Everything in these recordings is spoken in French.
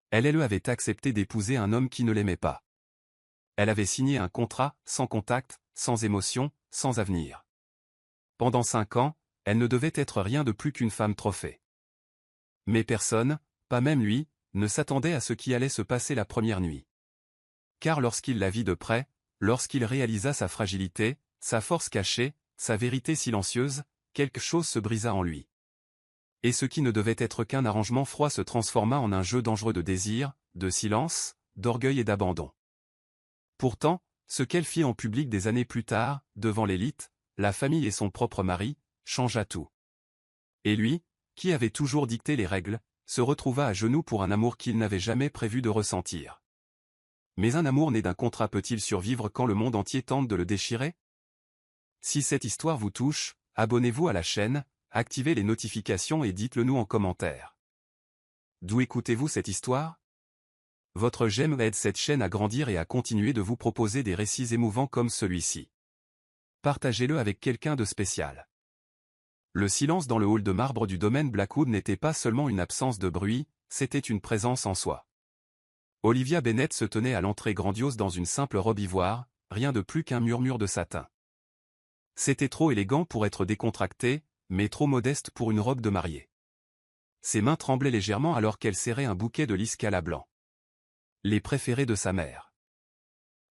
Elle avait accepté d'épouser un homme qui ne l'aimait pas. Elle avait signé un contrat, sans contact, sans émotion, sans avenir. Pendant 5 ans, elle ne devait être rien de plus qu'une femme trophée. Mais personne, pas même lui, ne s'attendait à ce qui allait se passer la première nuit. Car lorsqu'il la vit de près, lorsqu'il réalisa sa fragilité, sa force cachée, sa vérité silencieuse, quelque chose se brisa en lui. Et ce qui ne devait être qu'un arrangement froid se transforma en un jeu dangereux de désir, de silence, d'orgueil et d'abandon. Pourtant, ce qu'elle fit en public des années plus tard, devant l'élite, la famille et son propre mari, changea tout. Et lui, qui avait toujours dicté les règles, se retrouva à genoux pour un amour qu'il n'avait jamais prévu de ressentir. Mais un amour né d'un contrat peut-il survivre quand le monde entier tente de le déchirer? Si cette histoire vous touche, abonnez-vous à la chaîne, activez les notifications et dites-le nous en commentaire. D'où écoutez-vous cette histoire? Votre j'aime aide cette chaîne à grandir et à continuer de vous proposer des récits émouvants comme celui-ci. Partagez-le avec quelqu'un de spécial. Le silence dans le hall de marbre du domaine Blackwood n'était pas seulement une absence de bruit, c'était une présence en soi. Olivia Bennet se tenait à l'entrée grandiose dans une simple robe ivoire, rien de plus qu'un murmure de satin. C'était trop élégant pour être décontracté, mais trop modeste pour une robe de mariée. Ses mains tremblaient légèrement alors qu'elle serrait un bouquet de lys cala blanc. Les préférés de sa mère.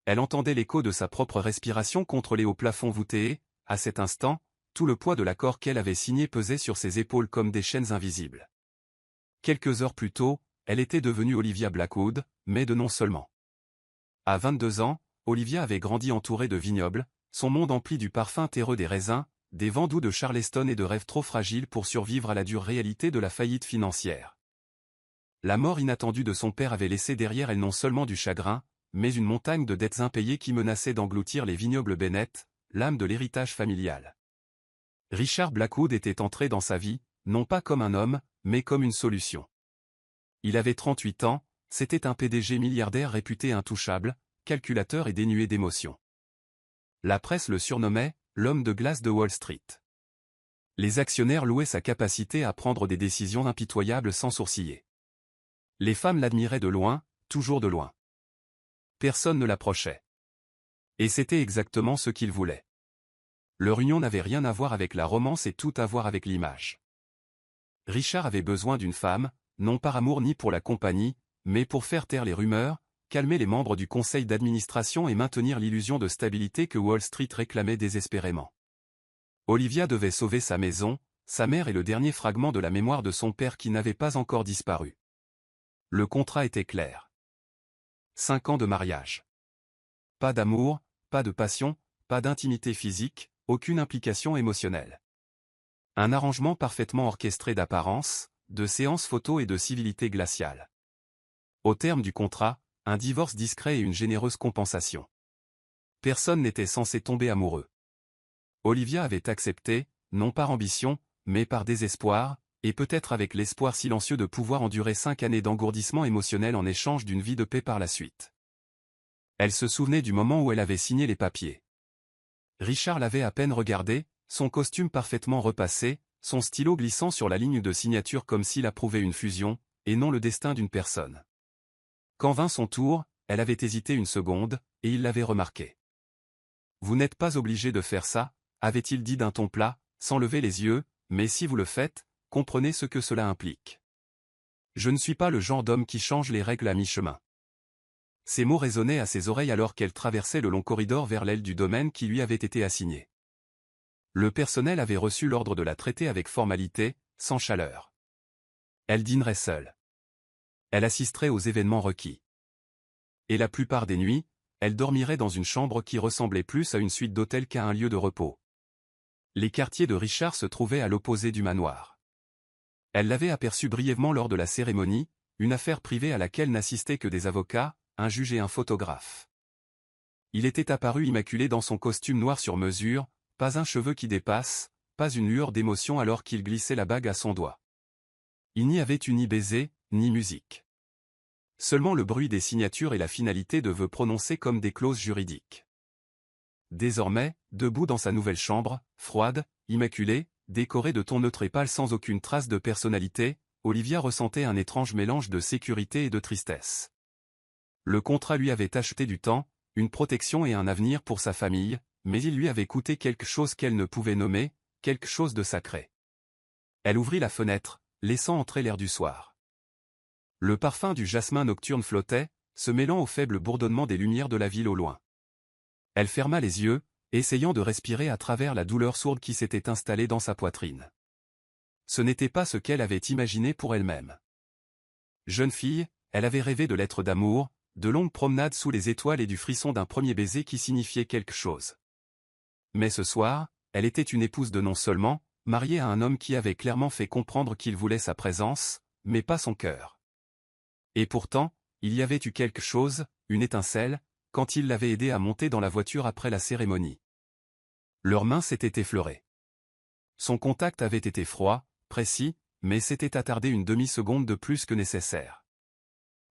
Elle entendait l'écho de sa propre respiration contre les hauts plafonds voûtés et, à cet instant, tout le poids de l'accord qu'elle avait signé pesait sur ses épaules comme des chaînes invisibles. Quelques heures plus tôt, elle était devenue Olivia Blackwood, mais de nom seulement. À 22 ans, Olivia avait grandi entourée de vignobles, son monde empli du parfum terreux des raisins, des vents doux de Charleston et de rêves trop fragiles pour survivre à la dure réalité de la faillite financière. La mort inattendue de son père avait laissé derrière elle non seulement du chagrin, mais une montagne de dettes impayées qui menaçaient d'engloutir les vignobles Bennet, l'âme de l'héritage familial. Richard Blackwood était entré dans sa vie, non pas comme un homme, mais comme une solution. Il avait 38 ans, c'était un PDG milliardaire réputé intouchable, calculateur et dénué d'émotion. La presse le surnommait « l'homme de glace de Wall Street ». Les actionnaires louaient sa capacité à prendre des décisions impitoyables sans sourciller. Les femmes l'admiraient de loin, toujours de loin. Personne ne l'approchait. Et c'était exactement ce qu'il voulait. Leur union n'avait rien à voir avec la romance et tout à voir avec l'image. Richard avait besoin d'une femme, non par amour ni pour la compagnie, mais pour faire taire les rumeurs, calmer les membres du conseil d'administration et maintenir l'illusion de stabilité que Wall Street réclamait désespérément. Olivia devait sauver sa maison, sa mère et le dernier fragment de la mémoire de son père qui n'avait pas encore disparu. Le contrat était clair. 5 ans de mariage. Pas d'amour, pas de passion, pas d'intimité physique, aucune implication émotionnelle. Un arrangement parfaitement orchestré d'apparence, de séances photos et de civilité glaciale. Au terme du contrat, un divorce discret et une généreuse compensation. Personne n'était censé tomber amoureux. Olivia avait accepté, non par ambition, mais par désespoir, et peut-être avec l'espoir silencieux de pouvoir endurer 5 années d'engourdissement émotionnel en échange d'une vie de paix par la suite. Elle se souvenait du moment où elle avait signé les papiers. Richard l'avait à peine regardé, son costume parfaitement repassé, son stylo glissant sur la ligne de signature comme s'il approuvait une fusion, et non le destin d'une personne. Quand vint son tour, elle avait hésité une seconde, et il l'avait remarqué. « Vous n'êtes pas obligé de faire ça », avait-il dit d'un ton plat, sans lever les yeux, mais si vous le faites, comprenez ce que cela implique. Je ne suis pas le genre d'homme qui change les règles à mi-chemin. Ces mots résonnaient à ses oreilles alors qu'elle traversait le long corridor vers l'aile du domaine qui lui avait été assignée. Le personnel avait reçu l'ordre de la traiter avec formalité, sans chaleur. Elle dînerait seule. Elle assisterait aux événements requis. Et la plupart des nuits, elle dormirait dans une chambre qui ressemblait plus à une suite d'hôtel qu'à un lieu de repos. Les quartiers de Richard se trouvaient à l'opposé du manoir. Elle l'avait aperçu brièvement lors de la cérémonie, une affaire privée à laquelle n'assistaient que des avocats, un juge et un photographe. Il était apparu immaculé dans son costume noir sur mesure, pas un cheveu qui dépasse, pas une lueur d'émotion alors qu'il glissait la bague à son doigt. Il n'y avait eu ni baiser, ni musique. Seulement le bruit des signatures et la finalité de vœux prononcés comme des clauses juridiques. Désormais, debout dans sa nouvelle chambre, froide, immaculée, décorée de tons neutres et pâles sans aucune trace de personnalité, Olivia ressentait un étrange mélange de sécurité et de tristesse. Le contrat lui avait acheté du temps, une protection et un avenir pour sa famille, mais il lui avait coûté quelque chose qu'elle ne pouvait nommer, quelque chose de sacré. Elle ouvrit la fenêtre, laissant entrer l'air du soir. Le parfum du jasmin nocturne flottait, se mêlant au faible bourdonnement des lumières de la ville au loin. Elle ferma les yeux, essayant de respirer à travers la douleur sourde qui s'était installée dans sa poitrine. Ce n'était pas ce qu'elle avait imaginé pour elle-même. Jeune fille, elle avait rêvé de lettres d'amour, de longues promenades sous les étoiles et du frisson d'un premier baiser qui signifiait quelque chose. Mais ce soir, elle était une épouse de nom seulement, mariée à un homme qui avait clairement fait comprendre qu'il voulait sa présence, mais pas son cœur. Et pourtant, il y avait eu quelque chose, une étincelle, quand il l'avait aidée à monter dans la voiture après la cérémonie. Leurs mains s'étaient effleurées. Son contact avait été froid, précis, mais s'était attardé une demi-seconde de plus que nécessaire.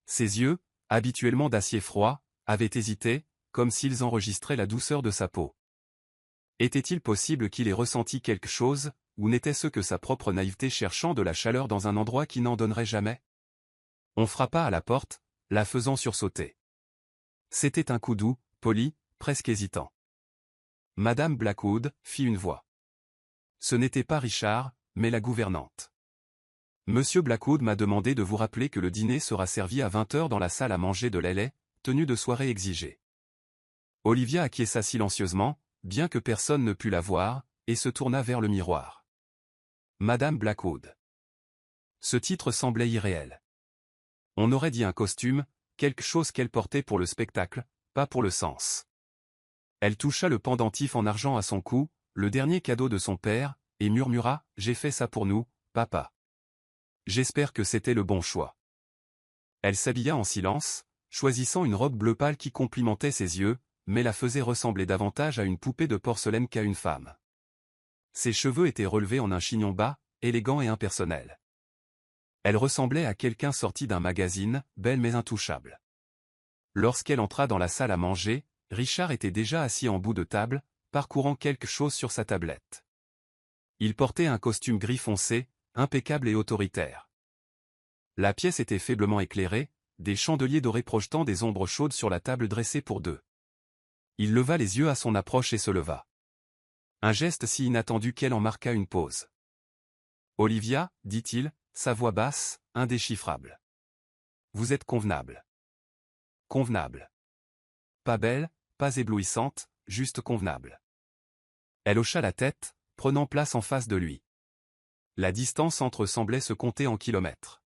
Ses yeux, habituellement d'acier froid, avaient hésité, comme s'ils enregistraient la douceur de sa peau. Était-il possible qu'il ait ressenti quelque chose, ou n'était-ce que sa propre naïveté cherchant de la chaleur dans un endroit qui n'en donnerait jamais? On frappa à la porte, la faisant sursauter. C'était un coup doux, poli, presque hésitant. Madame Blackwood, fit une voix. Ce n'était pas Richard, mais la gouvernante. Monsieur Blackwood m'a demandé de vous rappeler que le dîner sera servi à 20h dans la salle à manger de Lelay, tenue de soirée exigée. Olivia acquiesça silencieusement, bien que personne ne pût la voir, et se tourna vers le miroir. Madame Blackwood. Ce titre semblait irréel. On aurait dit un costume, quelque chose qu'elle portait pour le spectacle, pas pour le sens. Elle toucha le pendentif en argent à son cou, le dernier cadeau de son père, et murmura « J'ai fait ça pour nous, papa. J'espère que c'était le bon choix. » Elle s'habilla en silence, choisissant une robe bleu pâle qui complimentait ses yeux, mais la faisait ressembler davantage à une poupée de porcelaine qu'à une femme. Ses cheveux étaient relevés en un chignon bas, élégant et impersonnel. Elle ressemblait à quelqu'un sorti d'un magazine, belle mais intouchable. Lorsqu'elle entra dans la salle à manger, Richard était déjà assis en bout de table, parcourant quelque chose sur sa tablette. Il portait un costume gris foncé, impeccable et autoritaire. La pièce était faiblement éclairée, des chandeliers dorés projetant des ombres chaudes sur la table dressée pour deux. Il leva les yeux à son approche et se leva. Un geste si inattendu qu'elle en marqua une pause. « Olivia, dit-il, sa voix basse, indéchiffrable. Vous êtes convenable. » Convenable. Pas belle, pas éblouissante, juste convenable. Elle hocha la tête, prenant place en face de lui. La distance entre eux semblait se compter en kilomètres.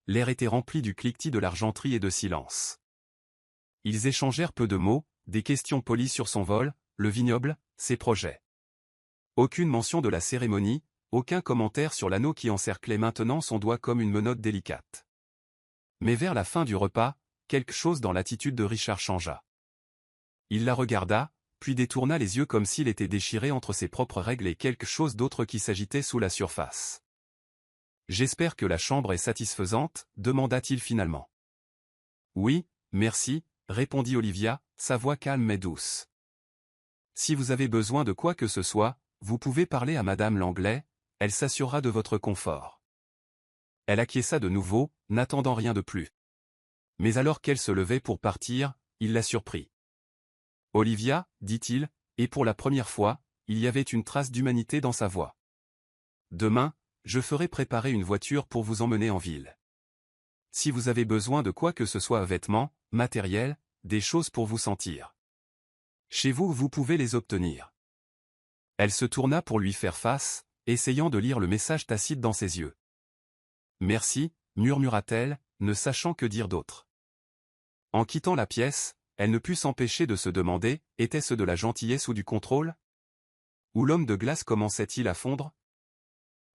L'air était rempli du cliquetis de l'argenterie et de silence. Ils échangèrent peu de mots, des questions polies sur son vol, le vignoble, ses projets. Aucune mention de la cérémonie, aucun commentaire sur l'anneau qui encerclait maintenant son doigt comme une menotte délicate. Mais vers la fin du repas, quelque chose dans l'attitude de Richard changea. Il la regarda, puis détourna les yeux comme s'il était déchiré entre ses propres règles et quelque chose d'autre qui s'agitait sous la surface. « J'espère que la chambre est satisfaisante, demanda-t-il finalement. « Oui, merci, répondit Olivia, sa voix calme mais douce. Si vous avez besoin de quoi que ce soit, vous pouvez parler à Madame Langlais, elle s'assurera de votre confort. » Elle acquiesça de nouveau, n'attendant rien de plus. Mais alors qu'elle se levait pour partir, il la surprit. « Olivia, dit-il, et pour la première fois, il y avait une trace d'humanité dans sa voix. Demain, je ferai préparer une voiture pour vous emmener en ville. Si vous avez besoin de quoi que ce soit, vêtements, matériel, des choses pour vous sentir. Chez vous, vous pouvez les obtenir. » Elle se tourna pour lui faire face, essayant de lire le message tacite dans ses yeux. « Merci, murmura-t-elle, ne sachant que dire d'autre. En quittant la pièce, elle ne put s'empêcher de se demander, était-ce de la gentillesse ou du contrôle? Ou l'homme de glace commençait-il à fondre?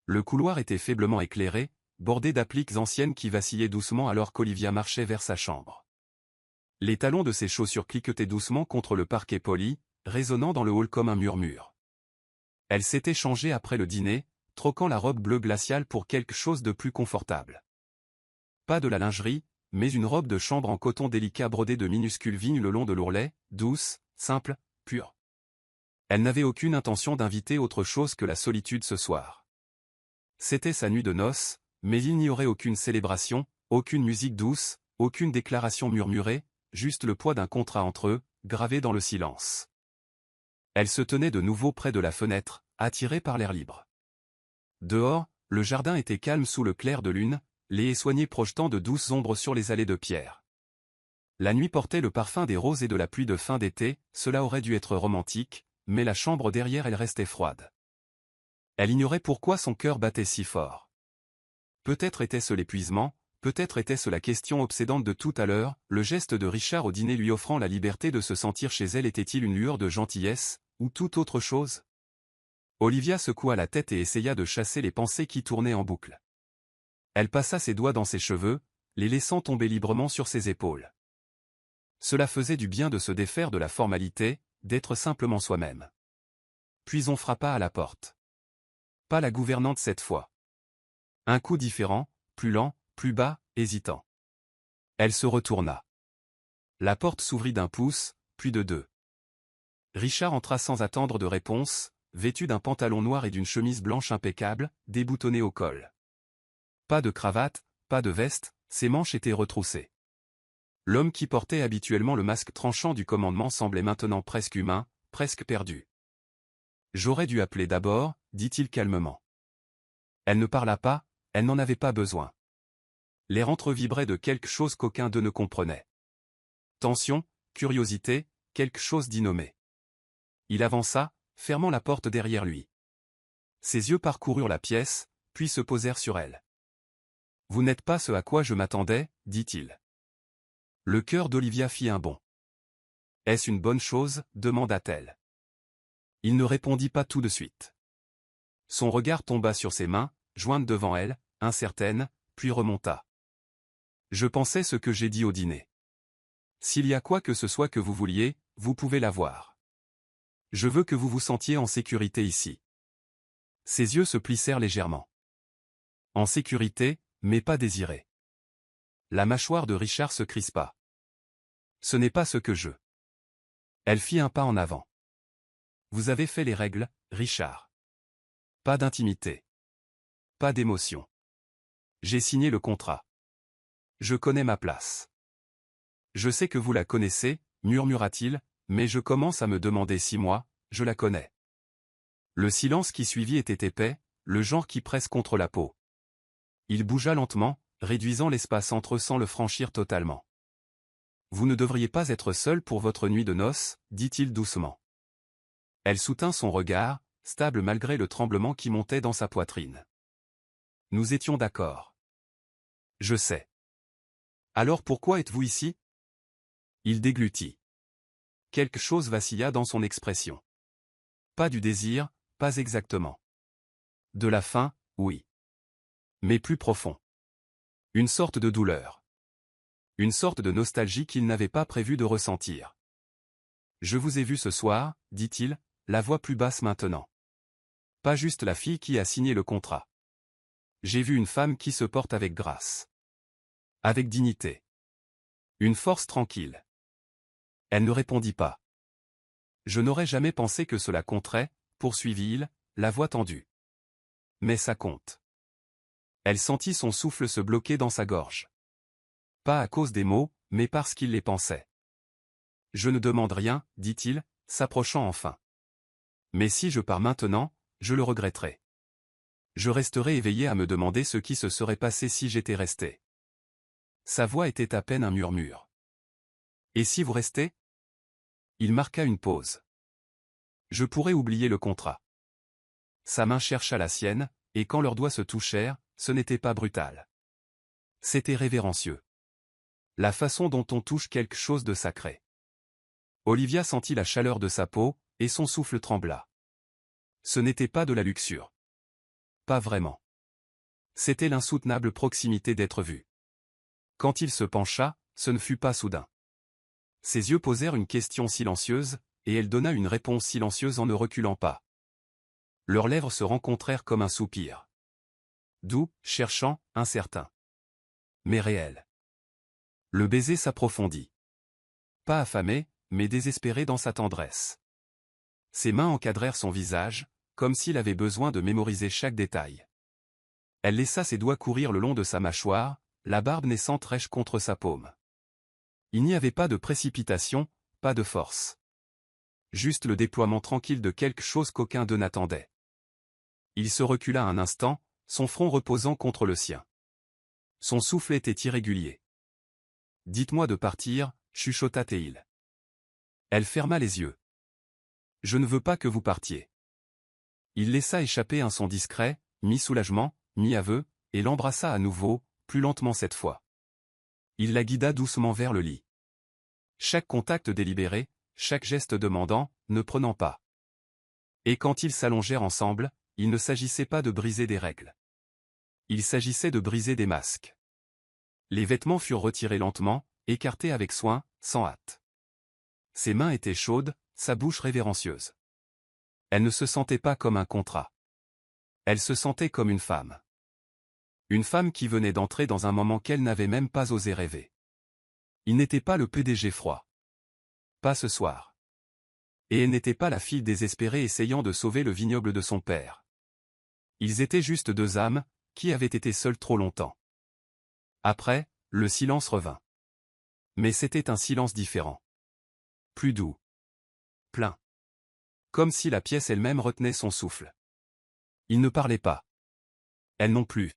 Le couloir était faiblement éclairé, bordé d'appliques anciennes qui vacillaient doucement alors qu'Olivia marchait vers sa chambre. Les talons de ses chaussures cliquetaient doucement contre le parquet poli, résonnant dans le hall comme un murmure. Elle s'était changée après le dîner, troquant la robe bleue glaciale pour quelque chose de plus confortable. Pas de la lingerie, mais une robe de chambre en coton délicat brodée de minuscules vignes le long de l'ourlet, douce, simple, pure. Elle n'avait aucune intention d'inviter autre chose que la solitude ce soir. C'était sa nuit de noces, mais il n'y aurait aucune célébration, aucune musique douce, aucune déclaration murmurée, juste le poids d'un contrat entre eux, gravé dans le silence. Elle se tenait de nouveau près de la fenêtre, attirée par l'air libre. Dehors, le jardin était calme sous le clair de lune, les haies soignées projetant de douces ombres sur les allées de pierre. La nuit portait le parfum des roses et de la pluie de fin d'été, cela aurait dû être romantique, mais la chambre derrière elle restait froide. Elle ignorait pourquoi son cœur battait si fort. Peut-être était-ce l'épuisement, peut-être était-ce la question obsédante de tout à l'heure, le geste de Richard au dîner lui offrant la liberté de se sentir chez elle était-il une lueur de gentillesse, ou toute autre chose? Olivia secoua la tête et essaya de chasser les pensées qui tournaient en boucle. Elle passa ses doigts dans ses cheveux, les laissant tomber librement sur ses épaules. Cela faisait du bien de se défaire de la formalité, d'être simplement soi-même. Puis on frappa à la porte. Pas la gouvernante cette fois. Un coup différent, plus lent, plus bas, hésitant. Elle se retourna. La porte s'ouvrit d'un pouce, puis de deux. Richard entra sans attendre de réponse, vêtu d'un pantalon noir et d'une chemise blanche impeccable, déboutonnée au col. Pas de cravate, pas de veste, ses manches étaient retroussées. L'homme qui portait habituellement le masque tranchant du commandement semblait maintenant presque humain, presque perdu. « J'aurais dû appeler d'abord, dit-il calmement. Elle ne parla pas, elle n'en avait pas besoin. L'air entrevibrait de quelque chose qu'aucun d'eux ne comprenait. Tension, curiosité, quelque chose d'innommé. Il avança, fermant la porte derrière lui. Ses yeux parcoururent la pièce, puis se posèrent sur elle. « Vous n'êtes pas ce à quoi je m'attendais, dit-il. » Le cœur d'Olivia fit un bond. « Est-ce une bonne chose ?» demanda-t-elle. Il ne répondit pas tout de suite. Son regard tomba sur ses mains, jointes devant elle, incertaines, puis remonta. « Je pensais ce que j'ai dit au dîner. S'il y a quoi que ce soit que vous vouliez, vous pouvez l'avoir. Je veux que vous vous sentiez en sécurité ici. » Ses yeux se plissèrent légèrement. En sécurité, mais pas désiré. La mâchoire de Richard se crispa. « Ce n'est pas ce que je... » Elle fit un pas en avant. « Vous avez fait les règles, Richard. Pas d'intimité. Pas d'émotion. J'ai signé le contrat. Je connais ma place. Je sais que vous la connaissez, murmura-t-il, mais je commence à me demander si moi, je la connais. » Le silence qui suivit était épais, le genre qui presse contre la peau. Il bougea lentement, réduisant l'espace entre eux sans le franchir totalement. « Vous ne devriez pas être seul pour votre nuit de noces, dit-il doucement. Elle soutint son regard, stable malgré le tremblement qui montait dans sa poitrine. Nous étions d'accord. Je sais. Alors pourquoi êtes-vous ici? Il déglutit. Quelque chose vacilla dans son expression. Pas du désir, pas exactement. De la faim, oui. Mais plus profond. Une sorte de douleur. Une sorte de nostalgie qu'il n'avait pas prévu de ressentir. Je vous ai vu ce soir, dit-il, la voix plus basse maintenant. Pas juste la fille qui a signé le contrat. J'ai vu une femme qui se porte avec grâce. Avec dignité. Une force tranquille. Elle ne répondit pas. Je n'aurais jamais pensé que cela compterait, poursuivit-il, la voix tendue. Mais ça compte. Elle sentit son souffle se bloquer dans sa gorge. Pas à cause des mots, mais parce qu'il les pensait. Je ne demande rien, dit-il, s'approchant enfin. Mais si je pars maintenant, je le regretterai. Je resterai éveillé à me demander ce qui se serait passé si j'étais resté. Sa voix était à peine un murmure. Et si vous restez? Il marqua une pause. Je pourrais oublier le contrat. Sa main chercha la sienne, et quand leurs doigts se touchèrent, ce n'était pas brutal. C'était révérencieux. La façon dont on touche quelque chose de sacré. Olivia sentit la chaleur de sa peau, et son souffle trembla. Ce n'était pas de la luxure. Pas vraiment. C'était l'insoutenable proximité d'être vu. Quand il se pencha, ce ne fut pas soudain. Ses yeux posèrent une question silencieuse, et elle donna une réponse silencieuse en ne reculant pas. Leurs lèvres se rencontrèrent comme un soupir. Doux, cherchant, incertain. Mais réel. Le baiser s'approfondit. Pas affamé, mais désespéré dans sa tendresse. Ses mains encadrèrent son visage, comme s'il avait besoin de mémoriser chaque détail. Elle laissa ses doigts courir le long de sa mâchoire, la barbe naissante rêche contre sa paume. Il n'y avait pas de précipitation, pas de force. Juste le déploiement tranquille de quelque chose qu'aucun d'eux n'attendait. Il se recula un instant, son front reposant contre le sien. Son souffle était irrégulier. « Dites-moi de partir » chuchota Théil. Elle ferma les yeux. « Je ne veux pas que vous partiez. » Il laissa échapper un son discret, mi-soulagement, mi-aveu, et l'embrassa à nouveau, plus lentement cette fois. Il la guida doucement vers le lit. Chaque contact délibéré, chaque geste demandant, ne prenant pas. Et quand ils s'allongèrent ensemble, il ne s'agissait pas de briser des règles. Il s'agissait de briser des masques. Les vêtements furent retirés lentement, écartés avec soin, sans hâte. Ses mains étaient chaudes, sa bouche révérencieuse. Elle ne se sentait pas comme un contrat. Elle se sentait comme une femme. Une femme qui venait d'entrer dans un moment qu'elle n'avait même pas osé rêver. Il n'était pas le PDG froid. Pas ce soir. Et elle n'était pas la fille désespérée essayant de sauver le vignoble de son père. Ils étaient juste deux âmes, qui avaient été seules trop longtemps. Après, le silence revint. Mais c'était un silence différent. Plus doux. Plein. Comme si la pièce elle-même retenait son souffle. Il ne parlait pas. Elle non plus.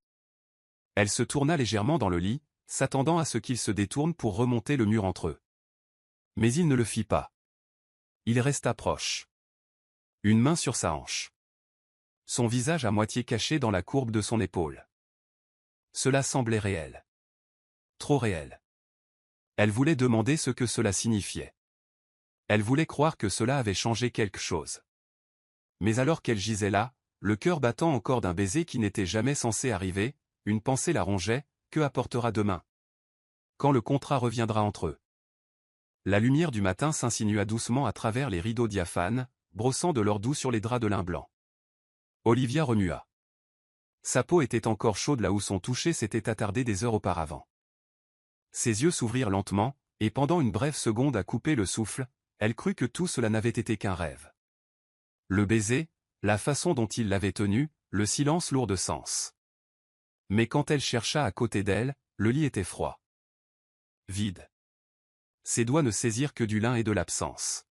Elle se tourna légèrement dans le lit, s'attendant à ce qu'il se détourne pour remonter le mur entre eux. Mais il ne le fit pas. Il resta proche. Une main sur sa hanche. Son visage à moitié caché dans la courbe de son épaule. Cela semblait réel. Trop réel. Elle voulait demander ce que cela signifiait. Elle voulait croire que cela avait changé quelque chose. Mais alors qu'elle gisait là, le cœur battant encore d'un baiser qui n'était jamais censé arriver, une pensée la rongeait, que apportera demain? Quand le contrat reviendra entre eux? La lumière du matin s'insinua doucement à travers les rideaux diaphanes, brossant de l'or doux sur les draps de lin blanc. Olivia remua. Sa peau était encore chaude là où son toucher s'était attardé des heures auparavant. Ses yeux s'ouvrirent lentement, et pendant une brève seconde à couper le souffle, elle crut que tout cela n'avait été qu'un rêve. Le baiser, la façon dont il l'avait tenu, le silence lourd de sens. Mais quand elle chercha à côté d'elle, le lit était froid. Vide. Ses doigts ne saisirent que du lin et de l'absence.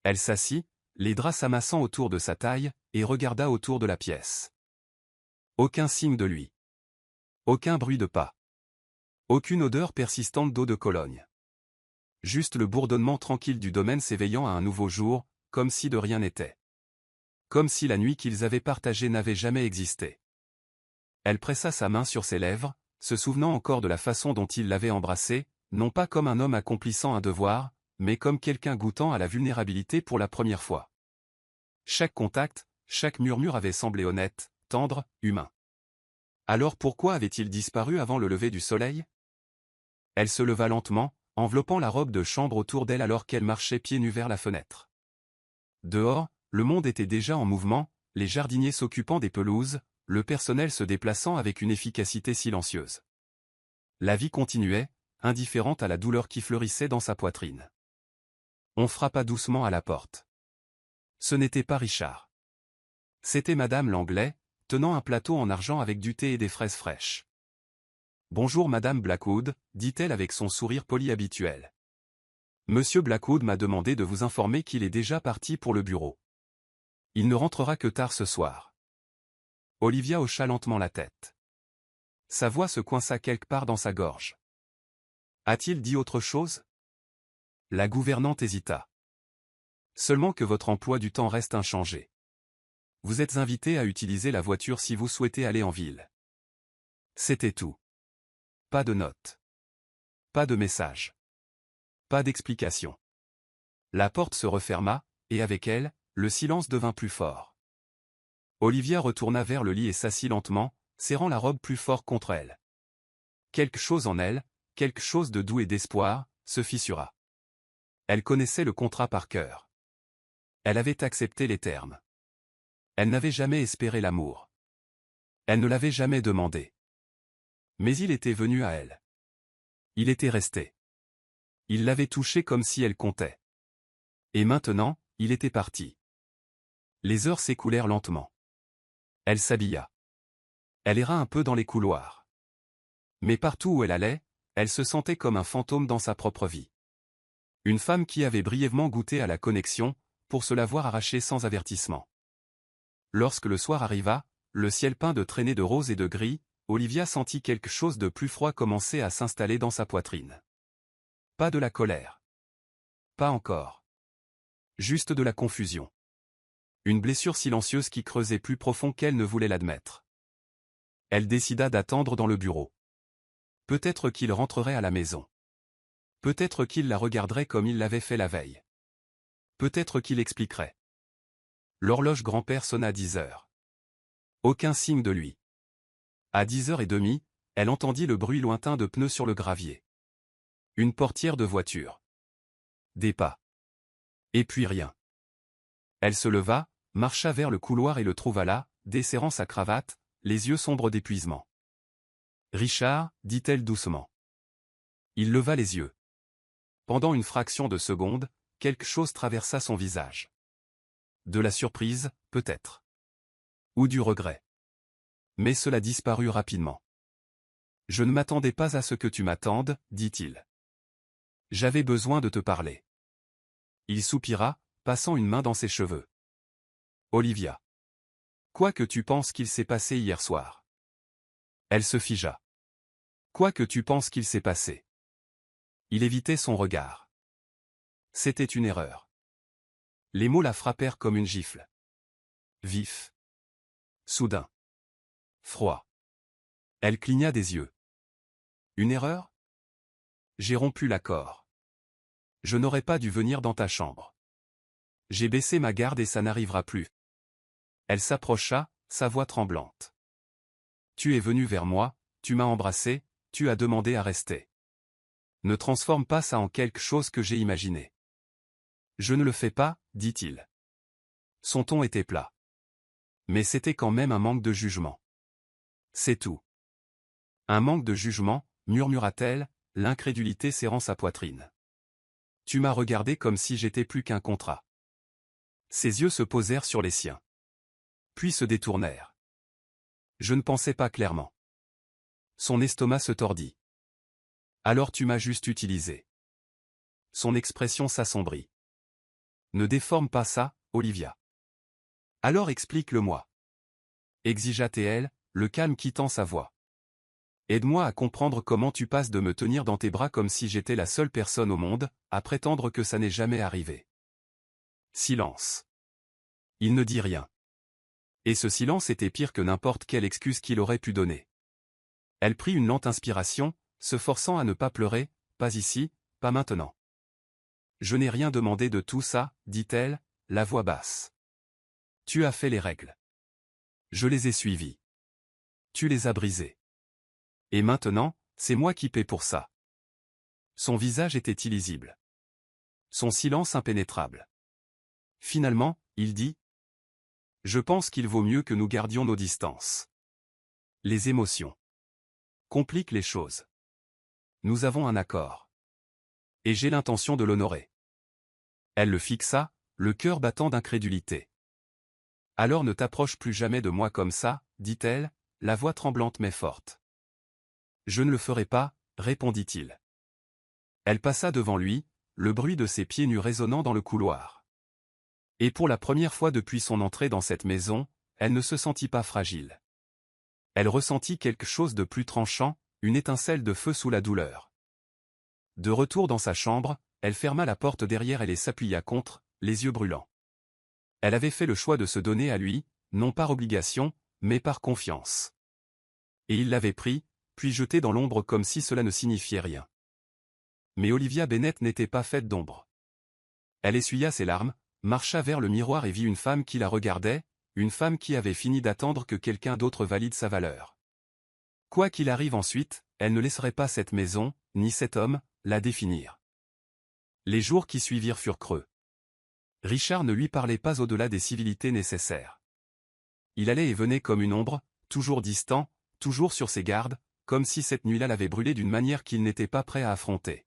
Elle s'assit, les draps s'amassant autour de sa taille, et regarda autour de la pièce. Aucun signe de lui. Aucun bruit de pas. Aucune odeur persistante d'eau de Cologne. Juste le bourdonnement tranquille du domaine s'éveillant à un nouveau jour, comme si de rien n'était. Comme si la nuit qu'ils avaient partagée n'avait jamais existé. Elle pressa sa main sur ses lèvres, se souvenant encore de la façon dont il l'avait embrassée, non pas comme un homme accomplissant un devoir, mais comme quelqu'un goûtant à la vulnérabilité pour la première fois. Chaque contact, chaque murmure avait semblé honnête, tendre, humain. Alors pourquoi avait-il disparu avant le lever du soleil? Elle se leva lentement, enveloppant la robe de chambre autour d'elle alors qu'elle marchait pieds nus vers la fenêtre. Dehors, le monde était déjà en mouvement, les jardiniers s'occupant des pelouses, le personnel se déplaçant avec une efficacité silencieuse. La vie continuait, indifférente à la douleur qui fleurissait dans sa poitrine. On frappa doucement à la porte. Ce n'était pas Richard. C'était Madame Langlais, tenant un plateau en argent avec du thé et des fraises fraîches. « Bonjour Madame Blackwood » dit-elle avec son sourire poli habituel. « Monsieur Blackwood m'a demandé de vous informer qu'il est déjà parti pour le bureau. Il ne rentrera que tard ce soir. » Olivia hocha lentement la tête. Sa voix se coinça quelque part dans sa gorge. A-t-il dit autre chose? La gouvernante hésita. Seulement que votre emploi du temps reste inchangé. Vous êtes invité à utiliser la voiture si vous souhaitez aller en ville. C'était tout. Pas de note. Pas de message. Pas d'explication. La porte se referma, et avec elle, le silence devint plus fort. Olivia retourna vers le lit et s'assit lentement, serrant la robe plus fort contre elle. Quelque chose en elle, quelque chose de doux et d'espoir, se fissura. Elle connaissait le contrat par cœur. Elle avait accepté les termes. Elle n'avait jamais espéré l'amour. Elle ne l'avait jamais demandé. Mais il était venu à elle. Il était resté. Il l'avait touchée comme si elle comptait. Et maintenant, il était parti. Les heures s'écoulèrent lentement. Elle s'habilla. Elle erra un peu dans les couloirs. Mais partout où elle allait, elle se sentait comme un fantôme dans sa propre vie. Une femme qui avait brièvement goûté à la connexion, pour se la voir arrachée sans avertissement. Lorsque le soir arriva, le ciel peint de traînées de rose et de gris, Olivia sentit quelque chose de plus froid commencer à s'installer dans sa poitrine. Pas de la colère. Pas encore. Juste de la confusion. Une blessure silencieuse qui creusait plus profond qu'elle ne voulait l'admettre. Elle décida d'attendre dans le bureau. Peut-être qu'il rentrerait à la maison. Peut-être qu'il la regarderait comme il l'avait fait la veille. Peut-être qu'il expliquerait. L'horloge grand-père sonna à 10 heures. Aucun signe de lui. À 10h30, elle entendit le bruit lointain de pneus sur le gravier. Une portière de voiture. Des pas. Et puis rien. Elle se leva, marcha vers le couloir et le trouva là, desserrant sa cravate, les yeux sombres d'épuisement. « Richard » dit-elle doucement. Il leva les yeux. Pendant une fraction de seconde, quelque chose traversa son visage. De la surprise, peut-être. Ou du regret. Mais cela disparut rapidement. « Je ne m'attendais pas à ce que tu m'attendes, dit-il. J'avais besoin de te parler. » Il soupira, passant une main dans ses cheveux. « Olivia. Quoi que tu penses qu'il s'est passé hier soir. » Elle se figea. « Quoi que tu penses qu'il s'est passé. » Il évitait son regard. C'était une erreur. Les mots la frappèrent comme une gifle. Vif. Soudain. Froid. Elle cligna des yeux. Une erreur? J'ai rompu l'accord. Je n'aurais pas dû venir dans ta chambre. J'ai baissé ma garde et ça n'arrivera plus. Elle s'approcha, sa voix tremblante. Tu es venu vers moi, tu m'as embrassé, tu as demandé à rester. Ne transforme pas ça en quelque chose que j'ai imaginé. Je ne le fais pas, dit-il. Son ton était plat. Mais c'était quand même un manque de jugement. C'est tout. Un manque de jugement, murmura-t-elle, l'incrédulité serrant sa poitrine. Tu m'as regardé comme si j'étais plus qu'un contrat. Ses yeux se posèrent sur les siens. Puis se détournèrent. Je ne pensais pas clairement. Son estomac se tordit. Alors tu m'as juste utilisé. Son expression s'assombrit. Ne déforme pas ça, Olivia. Alors explique-le-moi. Exigea-t-elle, le calme quittant sa voix. Aide-moi à comprendre comment tu passes de me tenir dans tes bras comme si j'étais la seule personne au monde, à prétendre que ça n'est jamais arrivé. Silence. Il ne dit rien. Et ce silence était pire que n'importe quelle excuse qu'il aurait pu donner. Elle prit une lente inspiration, se forçant à ne pas pleurer, pas ici, pas maintenant. Je n'ai rien demandé de tout ça, dit-elle, la voix basse. Tu as fait les règles. Je les ai suivies. Tu les as brisées. Et maintenant, c'est moi qui paie pour ça. Son visage était illisible. Son silence impénétrable. Finalement, il dit. Je pense qu'il vaut mieux que nous gardions nos distances. Les émotions compliquent les choses. Nous avons un accord. Et j'ai l'intention de l'honorer. Elle le fixa, le cœur battant d'incrédulité. Alors ne t'approche plus jamais de moi comme ça, dit-elle, la voix tremblante mais forte. Je ne le ferai pas, répondit-il. Elle passa devant lui, le bruit de ses pieds nus résonnant dans le couloir. Et pour la première fois depuis son entrée dans cette maison, elle ne se sentit pas fragile. Elle ressentit quelque chose de plus tranchant, une étincelle de feu sous la douleur. De retour dans sa chambre, elle ferma la porte derrière elle et s'appuya contre, les yeux brûlants. Elle avait fait le choix de se donner à lui, non par obligation, mais par confiance. Et il l'avait pris, puis jeté dans l'ombre comme si cela ne signifiait rien. Mais Olivia Bennett n'était pas faite d'ombre. Elle essuya ses larmes, marcha vers le miroir et vit une femme qui la regardait, une femme qui avait fini d'attendre que quelqu'un d'autre valide sa valeur. Quoi qu'il arrive ensuite, elle ne laisserait pas cette maison, ni cet homme, la définir. Les jours qui suivirent furent creux. Richard ne lui parlait pas au-delà des civilités nécessaires. Il allait et venait comme une ombre, toujours distant, toujours sur ses gardes, comme si cette nuit-là l'avait brûlé d'une manière qu'il n'était pas prêt à affronter.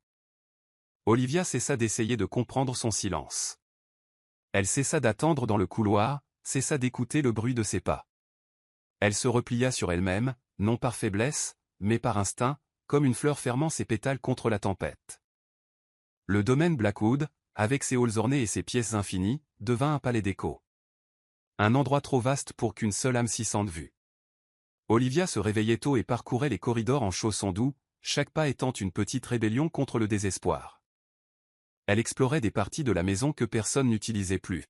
Olivia cessa d'essayer de comprendre son silence. Elle cessa d'attendre dans le couloir, cessa d'écouter le bruit de ses pas. Elle se replia sur elle-même, non par faiblesse, mais par instinct, comme une fleur fermant ses pétales contre la tempête. Le domaine Blackwood, avec ses halls ornés et ses pièces infinies, devint un palais d'écho. Un endroit trop vaste pour qu'une seule âme s'y sente vue. Olivia se réveillait tôt et parcourait les corridors en chaussons doux, chaque pas étant une petite rébellion contre le désespoir. Elle explorait des parties de la maison que personne n'utilisait plus.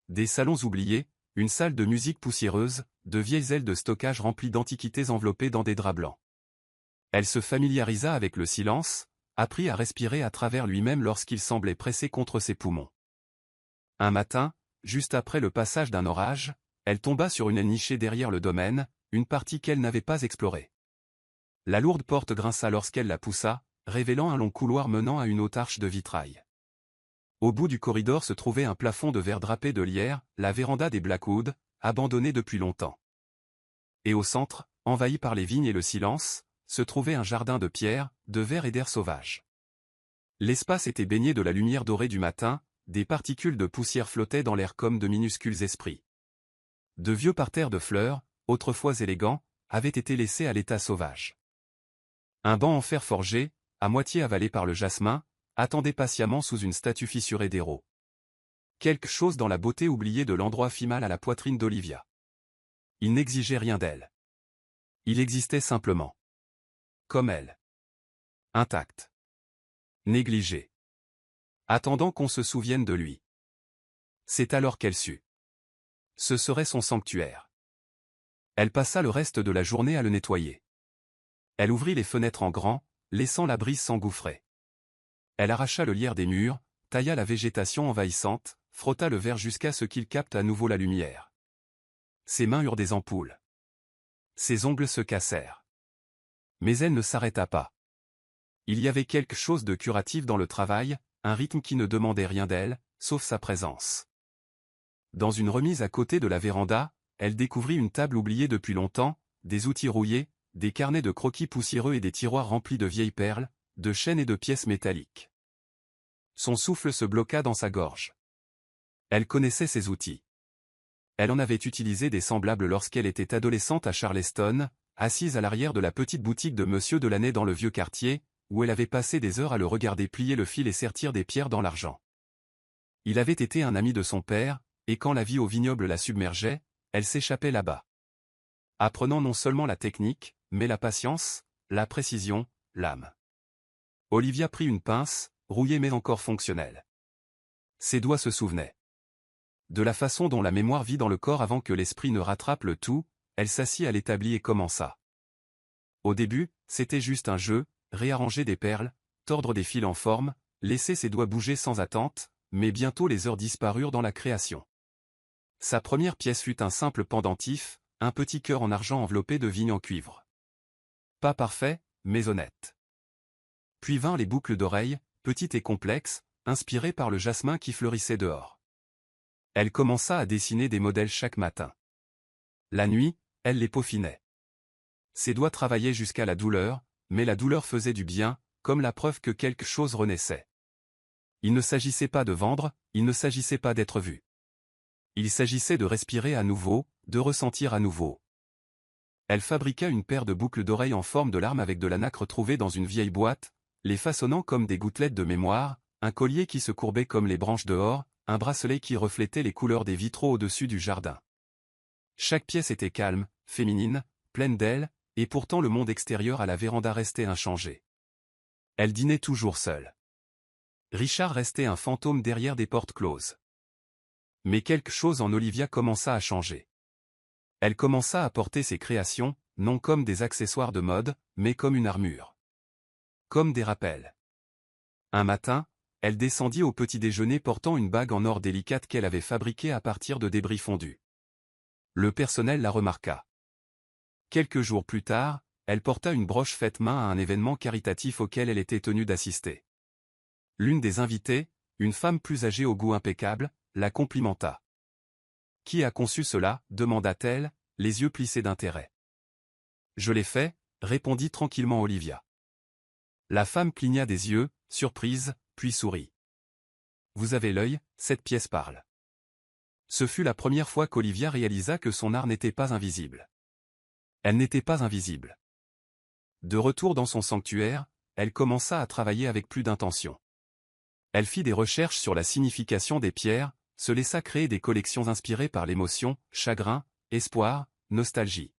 Des salons oubliés, une salle de musique poussiéreuse, de vieilles ailes de stockage remplies d'antiquités enveloppées dans des draps blancs. Elle se familiarisa avec le silence, apprit à respirer à travers lui-même lorsqu'il semblait pressé contre ses poumons. Un matin, juste après le passage d'un orage, elle tomba sur une aile nichée derrière le domaine, une partie qu'elle n'avait pas explorée. La lourde porte grinça lorsqu'elle la poussa, révélant un long couloir menant à une haute arche de vitrail. Au bout du corridor se trouvait un plafond de verre drapé de lierre, la véranda des Blackwood, abandonnée depuis longtemps. Et au centre, envahi par les vignes et le silence, se trouvait un jardin de pierre, de verre et d'air sauvage. L'espace était baigné de la lumière dorée du matin, des particules de poussière flottaient dans l'air comme de minuscules esprits. De vieux parterres de fleurs, autrefois élégants, avaient été laissés à l'état sauvage. Un banc en fer forgé, à moitié avalé par le jasmin, attendait patiemment sous une statue fissurée d'héros. Quelque chose dans la beauté oubliée de l'endroit fit mal à la poitrine d'Olivia. Il n'exigeait rien d'elle. Il existait simplement. Comme elle. Intact. Négligé. Attendant qu'on se souvienne de lui. C'est alors qu'elle sut. Ce serait son sanctuaire. Elle passa le reste de la journée à le nettoyer. Elle ouvrit les fenêtres en grand, laissant la brise s'engouffrer. Elle arracha le lierre des murs, tailla la végétation envahissante, frotta le verre jusqu'à ce qu'il capte à nouveau la lumière. Ses mains eurent des ampoules. Ses ongles se cassèrent. Mais elle ne s'arrêta pas. Il y avait quelque chose de curatif dans le travail, un rythme qui ne demandait rien d'elle, sauf sa présence. Dans une remise à côté de la véranda, elle découvrit une table oubliée depuis longtemps, des outils rouillés, des carnets de croquis poussiéreux et des tiroirs remplis de vieilles perles, de chaînes et de pièces métalliques. Son souffle se bloqua dans sa gorge. Elle connaissait ces outils. Elle en avait utilisé des semblables lorsqu'elle était adolescente à Charleston, assise à l'arrière de la petite boutique de Monsieur Delaney dans le vieux quartier, où elle avait passé des heures à le regarder plier le fil et sertir des pierres dans l'argent. Il avait été un ami de son père, et quand la vie au vignoble la submergeait, elle s'échappait là-bas. Apprenant non seulement la technique, mais la patience, la précision, l'âme. Olivia prit une pince, rouillée mais encore fonctionnelle. Ses doigts se souvenaient. De la façon dont la mémoire vit dans le corps avant que l'esprit ne rattrape le tout, elle s'assit à l'établi et commença. Au début, c'était juste un jeu, réarranger des perles, tordre des fils en forme, laisser ses doigts bouger sans attente, mais bientôt les heures disparurent dans la création. Sa première pièce fut un simple pendentif, un petit cœur en argent enveloppé de vignes en cuivre. Pas parfait, mais honnête. Puis vinrent les boucles d'oreilles, petites et complexes, inspirées par le jasmin qui fleurissait dehors. Elle commença à dessiner des modèles chaque matin. La nuit, elle les peaufinait. Ses doigts travaillaient jusqu'à la douleur, mais la douleur faisait du bien, comme la preuve que quelque chose renaissait. Il ne s'agissait pas de vendre, il ne s'agissait pas d'être vu. Il s'agissait de respirer à nouveau, de ressentir à nouveau. Elle fabriqua une paire de boucles d'oreilles en forme de larme avec de la nacre trouvée dans une vieille boîte, les façonnant comme des gouttelettes de mémoire, un collier qui se courbait comme les branches dehors, un bracelet qui reflétait les couleurs des vitraux au-dessus du jardin. Chaque pièce était calme, féminine, pleine d'elle, et pourtant le monde extérieur à la véranda restait inchangé. Elle dînait toujours seule. Richard restait un fantôme derrière des portes closes. Mais quelque chose en Olivia commença à changer. Elle commença à porter ses créations, non comme des accessoires de mode, mais comme une armure. Comme des rappels. Un matin, elle descendit au petit déjeuner portant une bague en or délicate qu'elle avait fabriquée à partir de débris fondus. Le personnel la remarqua. Quelques jours plus tard, elle porta une broche faite main à un événement caritatif auquel elle était tenue d'assister. L'une des invitées, une femme plus âgée au goût impeccable, la complimenta. « Qui a conçu cela » demanda-t-elle, les yeux plissés d'intérêt. « Je l'ai fait » répondit tranquillement Olivia. La femme cligna des yeux, surprise, puis sourit. « Vous avez l'œil, cette pièce parle. » Ce fut la première fois qu'Olivia réalisa que son art n'était pas invisible. Elle n'était pas invisible. De retour dans son sanctuaire, elle commença à travailler avec plus d'intention. Elle fit des recherches sur la signification des pierres, se laissa créer des collections inspirées par l'émotion, chagrin, espoir, nostalgie.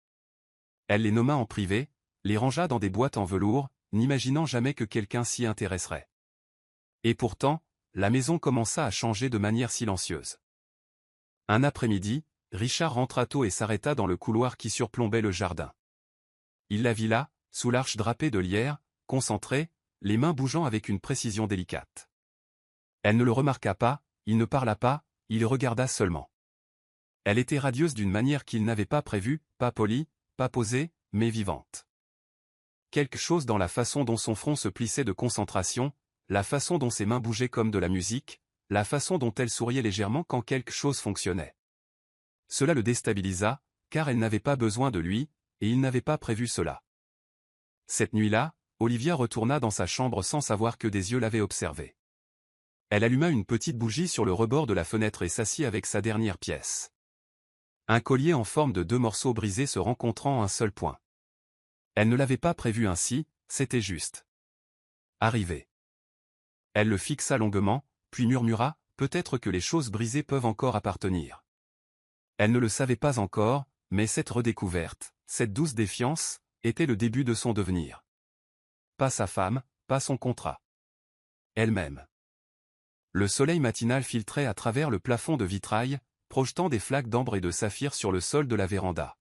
Elle les nomma en privé, les rangea dans des boîtes en velours, n'imaginant jamais que quelqu'un s'y intéresserait. Et pourtant, la maison commença à changer de manière silencieuse. Un après-midi, Richard rentra tôt et s'arrêta dans le couloir qui surplombait le jardin. Il la vit là, sous l'arche drapée de lierre, concentrée, les mains bougeant avec une précision délicate. Elle ne le remarqua pas, il ne parla pas, il regarda seulement. Elle était radieuse d'une manière qu'il n'avait pas prévue, pas polie, pas posée, mais vivante. Quelque chose dans la façon dont son front se plissait de concentration, la façon dont ses mains bougeaient comme de la musique, la façon dont elle souriait légèrement quand quelque chose fonctionnait. Cela le déstabilisa, car elle n'avait pas besoin de lui, et il n'avait pas prévu cela. Cette nuit-là, Olivia retourna dans sa chambre sans savoir que des yeux l'avaient observée. Elle alluma une petite bougie sur le rebord de la fenêtre et s'assit avec sa dernière pièce. Un collier en forme de 2 morceaux brisés se rencontrant en un seul point. Elle ne l'avait pas prévu ainsi, c'était juste. Arrivé. Elle le fixa longuement, puis murmura, peut-être que les choses brisées peuvent encore appartenir. Elle ne le savait pas encore, mais cette redécouverte, cette douce défiance, était le début de son devenir. Pas sa femme, pas son contrat. Elle-même. Le soleil matinal filtrait à travers le plafond de vitrail, projetant des flaques d'ambre et de saphir sur le sol de la véranda.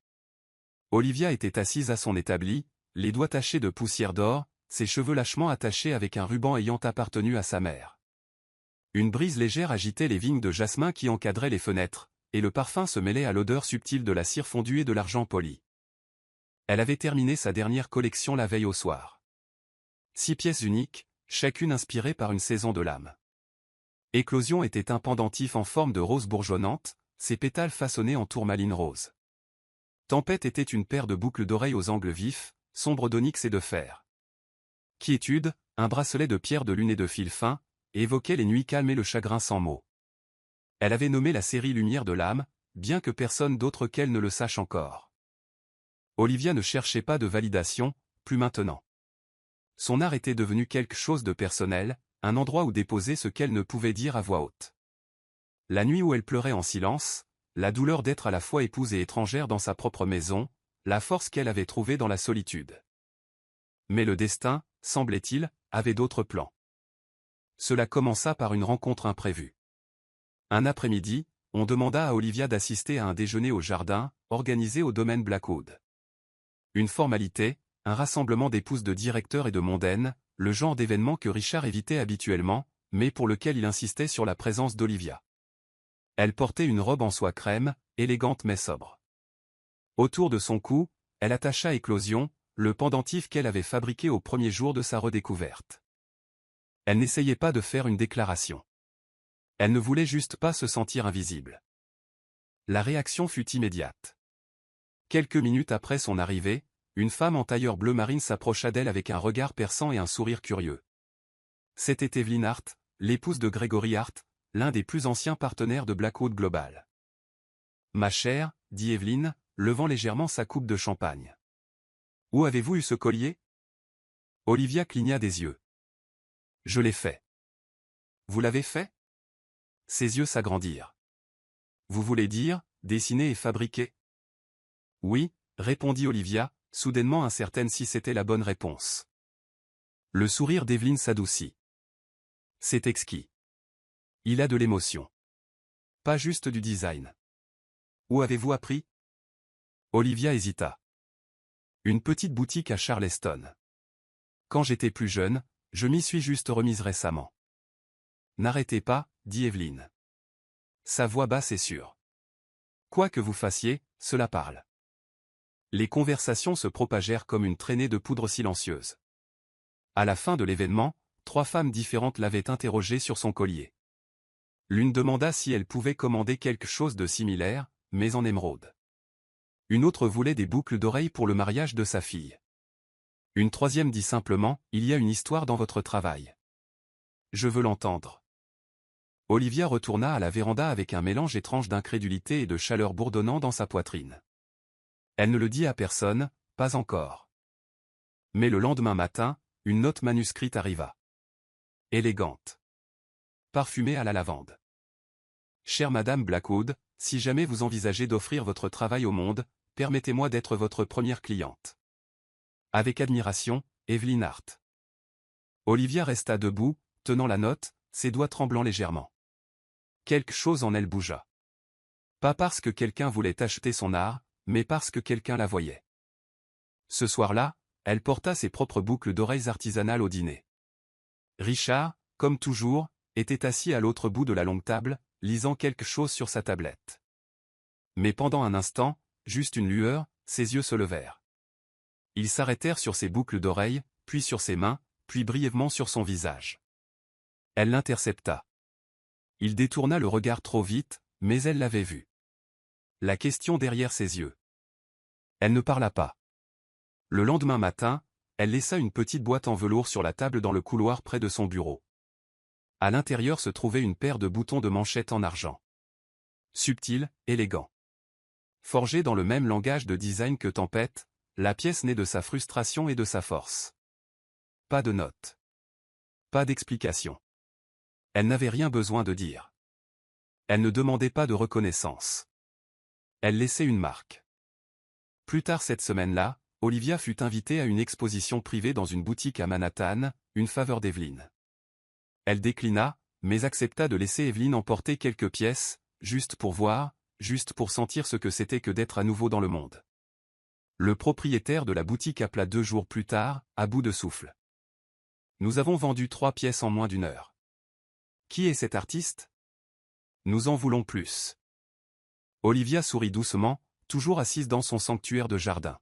Olivia était assise à son établi, les doigts tachés de poussière d'or, ses cheveux lâchement attachés avec un ruban ayant appartenu à sa mère. Une brise légère agitait les vignes de jasmin qui encadraient les fenêtres, et le parfum se mêlait à l'odeur subtile de la cire fondue et de l'argent poli. Elle avait terminé sa dernière collection la veille au soir. 6 pièces uniques, chacune inspirée par une saison de l'âme. Éclosion était un pendentif en forme de rose bourgeonnante, ses pétales façonnés en tourmaline rose. Tempête était une paire de boucles d'oreilles aux angles vifs, sombres d'onyx et de fer. Quiétude, un bracelet de pierre de lune et de fil fin, évoquait les nuits calmes et le chagrin sans mots. Elle avait nommé la série Lumière de l'âme, bien que personne d'autre qu'elle ne le sache encore. Olivia ne cherchait pas de validation, plus maintenant. Son art était devenu quelque chose de personnel, un endroit où déposer ce qu'elle ne pouvait dire à voix haute. La nuit où elle pleurait en silence, la douleur d'être à la fois épouse et étrangère dans sa propre maison, la force qu'elle avait trouvée dans la solitude. Mais le destin, semblait-il, avait d'autres plans. Cela commença par une rencontre imprévue. Un après-midi, on demanda à Olivia d'assister à un déjeuner au jardin, organisé au domaine Blackwood. Une formalité, un rassemblement d'épouses de directeurs et de mondaines, le genre d'événement que Richard évitait habituellement, mais pour lequel il insistait sur la présence d'Olivia. Elle portait une robe en soie crème, élégante mais sobre. Autour de son cou, elle attacha Éclosion, le pendentif qu'elle avait fabriqué au premier jour de sa redécouverte. Elle n'essayait pas de faire une déclaration. Elle ne voulait juste pas se sentir invisible. La réaction fut immédiate. Quelques minutes après son arrivée, une femme en tailleur bleu marine s'approcha d'elle avec un regard perçant et un sourire curieux. C'était Evelyn Hart, l'épouse de Gregory Hart, l'un des plus anciens partenaires de Blackwood Global. « Ma chère, dit Evelyn, levant légèrement sa coupe de champagne. Où avez-vous eu ce collier ? Olivia cligna des yeux. Je l'ai fait. Vous l'avez fait ? Ses yeux s'agrandirent. Vous voulez dire, dessiné et fabriqué ? Oui, répondit Olivia, soudainement incertaine si c'était la bonne réponse. Le sourire d'Evelyn s'adoucit. C'est exquis. Il a de l'émotion. Pas juste du design. Où avez-vous appris ? Olivia hésita. Une petite boutique à Charleston. Quand j'étais plus jeune, je m'y suis juste remise récemment. N'arrêtez pas, dit Evelyn. Sa voix basse et sûre. Quoi que vous fassiez, cela parle. Les conversations se propagèrent comme une traînée de poudre silencieuse. À la fin de l'événement, 3 femmes différentes l'avaient interrogée sur son collier. L'une demanda si elle pouvait commander quelque chose de similaire, mais en émeraude. Une autre voulait des boucles d'oreilles pour le mariage de sa fille. Une troisième dit simplement, il y a une histoire dans votre travail. Je veux l'entendre. Olivia retourna à la véranda avec un mélange étrange d'incrédulité et de chaleur bourdonnant dans sa poitrine. Elle ne le dit à personne, pas encore. Mais le lendemain matin, une note manuscrite arriva. Élégante. Parfumée à la lavande. Chère Madame Blackwood, si jamais vous envisagez d'offrir votre travail au monde, permettez-moi d'être votre première cliente. Avec admiration, Evelyn Hart. Olivia resta debout, tenant la note, ses doigts tremblant légèrement. Quelque chose en elle bougea. Pas parce que quelqu'un voulait acheter son art, mais parce que quelqu'un la voyait. Ce soir-là, elle porta ses propres boucles d'oreilles artisanales au dîner. Richard, comme toujours, était assis à l'autre bout de la longue table, lisant quelque chose sur sa tablette. Mais pendant un instant, juste une lueur, ses yeux se levèrent. Ils s'arrêtèrent sur ses boucles d'oreilles, puis sur ses mains, puis brièvement sur son visage. Elle l'intercepta. Il détourna le regard trop vite, mais elle l'avait vu. La question derrière ses yeux. Elle ne parla pas. Le lendemain matin, elle laissa une petite boîte en velours sur la table dans le couloir près de son bureau. À l'intérieur se trouvait une paire de boutons de manchette en argent. Subtil, élégant. Forgée dans le même langage de design que Tempête, la pièce naît de sa frustration et de sa force. Pas de notes. Pas d'explication. Elle n'avait rien besoin de dire. Elle ne demandait pas de reconnaissance. Elle laissait une marque. Plus tard cette semaine-là, Olivia fut invitée à une exposition privée dans une boutique à Manhattan, une faveur d'Evelyn. Elle déclina, mais accepta de laisser Evelyn emporter quelques pièces, juste pour voir, juste pour sentir ce que c'était que d'être à nouveau dans le monde. Le propriétaire de la boutique appela 2 jours plus tard, à bout de souffle. Nous avons vendu 3 pièces en moins d'1 heure. Qui est cet artiste? Nous en voulons plus. Olivia sourit doucement, toujours assise dans son sanctuaire de jardin.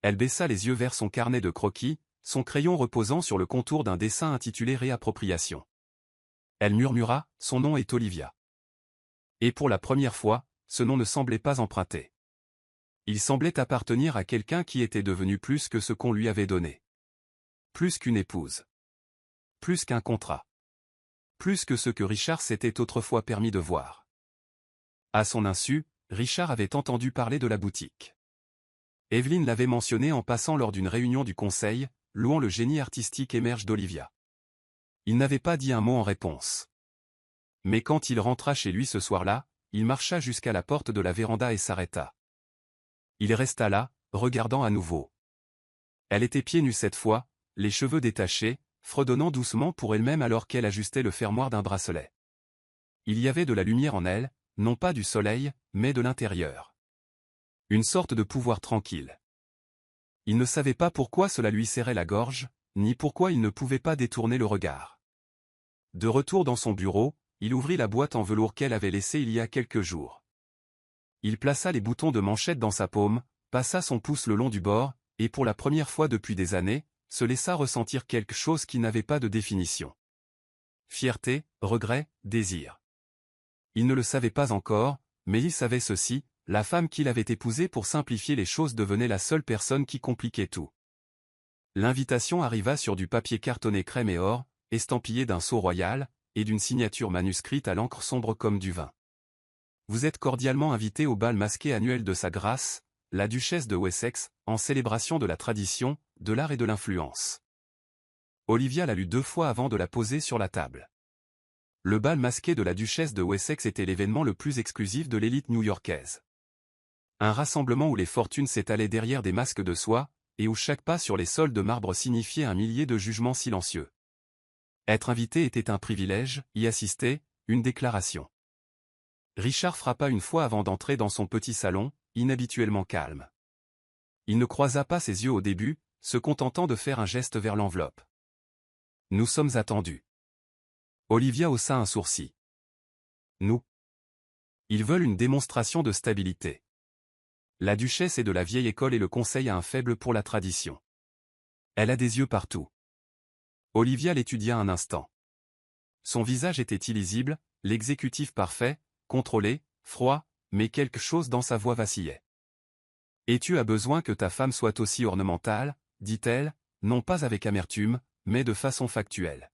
Elle baissa les yeux vers son carnet de croquis, son crayon reposant sur le contour d'un dessin intitulé Réappropriation. Elle murmura, son nom est Olivia. Et pour la première fois, ce nom ne semblait pas emprunté. Il semblait appartenir à quelqu'un qui était devenu plus que ce qu'on lui avait donné. Plus qu'une épouse. Plus qu'un contrat. Plus que ce que Richard s'était autrefois permis de voir. À son insu, Richard avait entendu parler de la boutique. Evelyn l'avait mentionné en passant lors d'une réunion du conseil, louant le génie artistique émerge d'Olivia. Il n'avait pas dit un mot en réponse. Mais quand il rentra chez lui ce soir-là, il marcha jusqu'à la porte de la véranda et s'arrêta. Il resta là, regardant à nouveau. Elle était pieds nus cette fois, les cheveux détachés, fredonnant doucement pour elle-même alors qu'elle ajustait le fermoir d'un bracelet. Il y avait de la lumière en elle, non pas du soleil, mais de l'intérieur. Une sorte de pouvoir tranquille. Il ne savait pas pourquoi cela lui serrait la gorge, ni pourquoi il ne pouvait pas détourner le regard. De retour dans son bureau, il ouvrit la boîte en velours qu'elle avait laissée il y a quelques jours. Il plaça les boutons de manchette dans sa paume, passa son pouce le long du bord, et pour la première fois depuis des années, se laissa ressentir quelque chose qui n'avait pas de définition. Fierté, regret, désir. Il ne le savait pas encore, mais il savait ceci, la femme qu'il avait épousée pour simplifier les choses devenait la seule personne qui compliquait tout. L'invitation arriva sur du papier cartonné crème et or, estampillé d'un sceau royal, et d'une signature manuscrite à l'encre sombre comme du vin. Vous êtes cordialement invité au bal masqué annuel de Sa Grâce, la duchesse de Wessex, en célébration de la tradition, de l'art et de l'influence. Olivia la lut 2 fois avant de la poser sur la table. Le bal masqué de la duchesse de Wessex était l'événement le plus exclusif de l'élite new-yorkaise. Un rassemblement où les fortunes s'étalaient derrière des masques de soie, et où chaque pas sur les sols de marbre signifiait un millier de jugements silencieux. Être invité était un privilège, y assister, une déclaration. Richard frappa une fois avant d'entrer dans son petit salon, inhabituellement calme. Il ne croisa pas ses yeux au début, se contentant de faire un geste vers l'enveloppe. Nous sommes attendus. Olivia haussa un sourcil. Nous. Ils veulent une démonstration de stabilité. La duchesse est de la vieille école et le conseil a un faible pour la tradition. Elle a des yeux partout. Olivia l'étudia un instant. Son visage était illisible, l'exécutif parfait, contrôlé, froid, mais quelque chose dans sa voix vacillait. « Et tu as besoin que ta femme soit aussi ornementale, dit-elle, non pas avec amertume, mais de façon factuelle.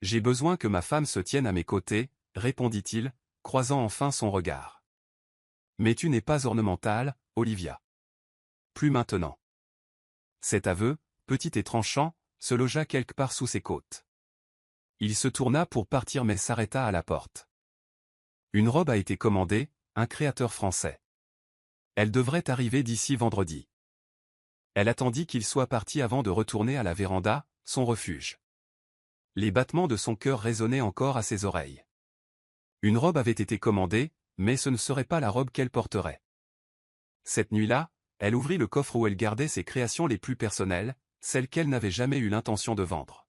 J'ai besoin que ma femme se tienne à mes côtés, répondit-il, croisant enfin son regard. Mais tu n'es pas ornementale, Olivia. Plus maintenant. Cet aveu, petit et tranchant, se logea quelque part sous ses côtes. Il se tourna pour partir mais s'arrêta à la porte. Une robe a été commandée, un créateur français. Elle devrait arriver d'ici vendredi. Elle attendit qu'il soit parti avant de retourner à la véranda, son refuge. Les battements de son cœur résonnaient encore à ses oreilles. Une robe avait été commandée, mais ce ne serait pas la robe qu'elle porterait. Cette nuit-là, elle ouvrit le coffre où elle gardait ses créations les plus personnelles, celles qu'elle n'avait jamais eu l'intention de vendre.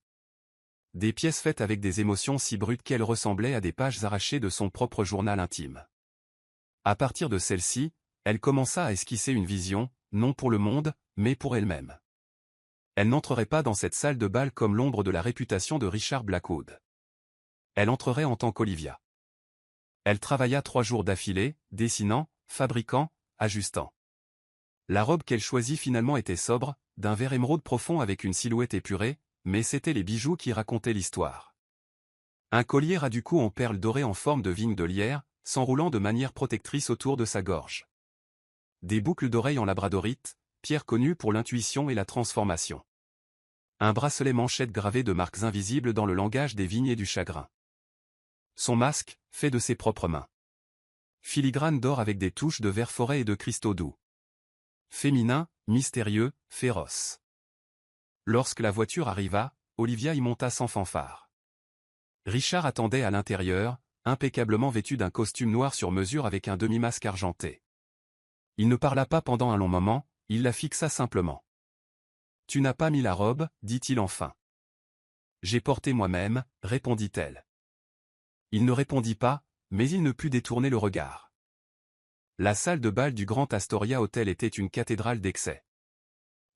Des pièces faites avec des émotions si brutes qu'elles ressemblaient à des pages arrachées de son propre journal intime. À partir de celle-ci, elle commença à esquisser une vision, non pour le monde, mais pour elle-même. Elle n'entrerait pas dans cette salle de bal comme l'ombre de la réputation de Richard Blackwood. Elle entrerait en tant qu'Olivia. Elle travailla 3 jours d'affilée, dessinant, fabriquant, ajustant. La robe qu'elle choisit finalement était sobre, d'un vert émeraude profond avec une silhouette épurée, mais c'étaient les bijoux qui racontaient l'histoire. Un collier ras du cou en perles dorées en forme de vigne de lierre, s'enroulant de manière protectrice autour de sa gorge. Des boucles d'oreilles en labradorite, pierre connue pour l'intuition et la transformation. Un bracelet manchette gravé de marques invisibles dans le langage des vignes et du chagrin. Son masque, fait de ses propres mains. Filigrane d'or avec des touches de vert forêt et de cristaux doux. Féminin, mystérieux, féroce. Lorsque la voiture arriva, Olivia y monta sans fanfare. Richard attendait à l'intérieur, impeccablement vêtu d'un costume noir sur mesure avec un demi-masque argenté. Il ne parla pas pendant un long moment, il la fixa simplement. « Tu n'as pas mis la robe, dit-il enfin. »« J'ai porté moi-même, répondit-elle. Il ne répondit pas, mais il ne put détourner le regard. La salle de bal du Grand Astoria Hotel était une cathédrale d'excès.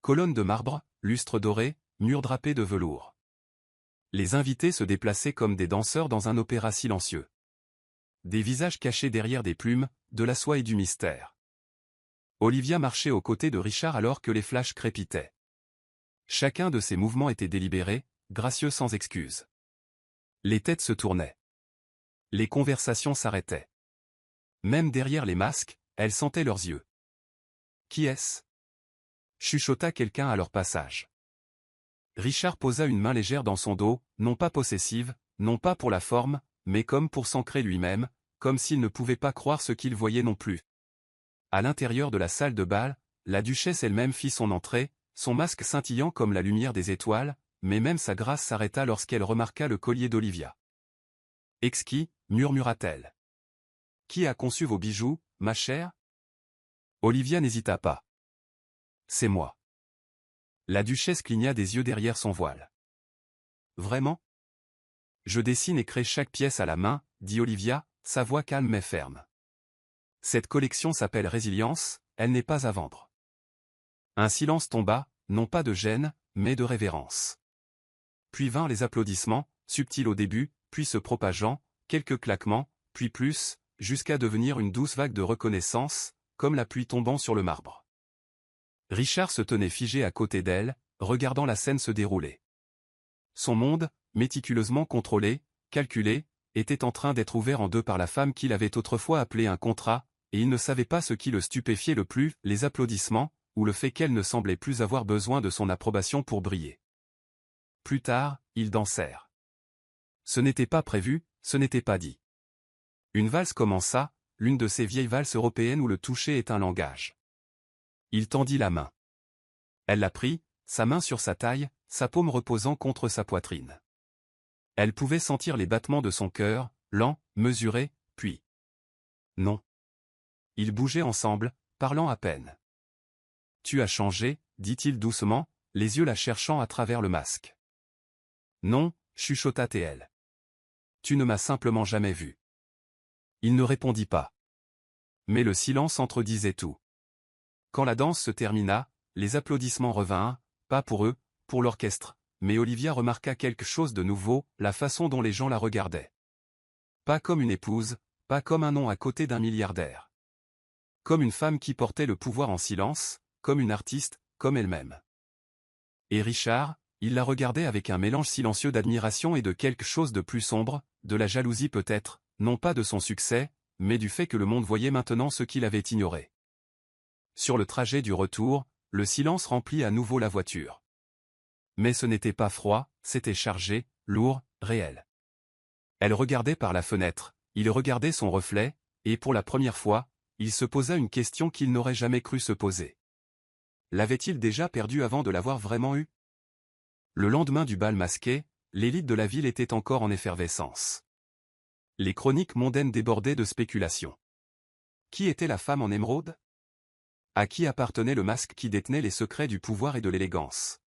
Colonnes de marbre, lustres dorés, murs drapés de velours. Les invités se déplaçaient comme des danseurs dans un opéra silencieux. Des visages cachés derrière des plumes, de la soie et du mystère. Olivia marchait aux côtés de Richard alors que les flashs crépitaient. Chacun de ses mouvements était délibéré, gracieux sans excuse. Les têtes se tournaient. Les conversations s'arrêtaient. Même derrière les masques, elle sentait leurs yeux. « Qui est-ce » chuchota quelqu'un à leur passage. Richard posa une main légère dans son dos, non pas possessive, non pas pour la forme, mais comme pour s'ancrer lui-même, comme s'il ne pouvait pas croire ce qu'il voyait non plus. À l'intérieur de la salle de bal, la duchesse elle-même fit son entrée, son masque scintillant comme la lumière des étoiles, mais même sa grâce s'arrêta lorsqu'elle remarqua le collier d'Olivia. « Exquis, murmura-t-elle. Qui a conçu vos bijoux, ma chère ?» Olivia n'hésita pas. « C'est moi. » La duchesse cligna des yeux derrière son voile. « Vraiment ? » « Je dessine et crée chaque pièce à la main, » dit Olivia, sa voix calme mais ferme. « Cette collection s'appelle Résilience, elle n'est pas à vendre. » Un silence tomba, non pas de gêne, mais de révérence. Puis vinrent les applaudissements, subtils au début, puis se propageant, quelques claquements, puis plus, jusqu'à devenir une douce vague de reconnaissance, comme la pluie tombant sur le marbre. Richard se tenait figé à côté d'elle, regardant la scène se dérouler. Son monde, méticuleusement contrôlé, calculé, était en train d'être ouvert en deux par la femme qu'il avait autrefois appelée un contrat, et il ne savait pas ce qui le stupéfiait le plus, les applaudissements, ou le fait qu'elle ne semblait plus avoir besoin de son approbation pour briller. Plus tard, ils dansèrent. Ce n'était pas prévu, ce n'était pas dit. Une valse commença, l'une de ces vieilles valses européennes où le toucher est un langage. Il tendit la main. Elle la prit, sa main sur sa taille, sa paume reposant contre sa poitrine. Elle pouvait sentir les battements de son cœur, lents, mesurés, puis... Non. Ils bougeaient ensemble, parlant à peine. « Tu as changé, » dit-il doucement, les yeux la cherchant à travers le masque. « Non, » chuchota-t-elle. « Tu ne m'as simplement jamais vu. » Il ne répondit pas. Mais le silence entredisait tout. Quand la danse se termina, les applaudissements revinrent, pas pour eux, pour l'orchestre, mais Olivia remarqua quelque chose de nouveau, la façon dont les gens la regardaient. Pas comme une épouse, pas comme un nom à côté d'un milliardaire. Comme une femme qui portait le pouvoir en silence, comme une artiste, comme elle-même. Et Richard, il la regardait avec un mélange silencieux d'admiration et de quelque chose de plus sombre, de la jalousie peut-être, non pas de son succès, mais du fait que le monde voyait maintenant ce qu'il avait ignoré. Sur le trajet du retour, le silence remplit à nouveau la voiture. Mais ce n'était pas froid, c'était chargé, lourd, réel. Elle regardait par la fenêtre, il regardait son reflet, et pour la première fois, il se posa une question qu'il n'aurait jamais cru se poser. L'avait-il déjà perdu avant de l'avoir vraiment eu? Le lendemain du bal masqué, l'élite de la ville était encore en effervescence. Les chroniques mondaines débordaient de spéculations. Qui était la femme en émeraude? À qui appartenait le masque qui détenait les secrets du pouvoir et de l'élégance?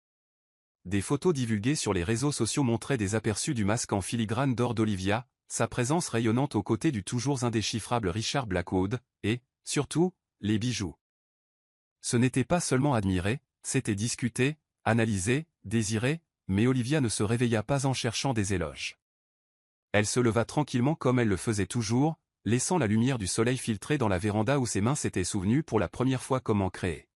Des photos divulguées sur les réseaux sociaux montraient des aperçus du masque en filigrane d'or d'Olivia, sa présence rayonnante aux côtés du toujours indéchiffrable Richard Blackwood, et, surtout, les bijoux. Ce n'était pas seulement admiré, c'était discuté, analysé, désiré, mais Olivia ne se réveilla pas en cherchant des éloges. Elle se leva tranquillement comme elle le faisait toujours, laissant la lumière du soleil filtrer dans la véranda où ses mains s'étaient souvenues pour la première fois comment créer.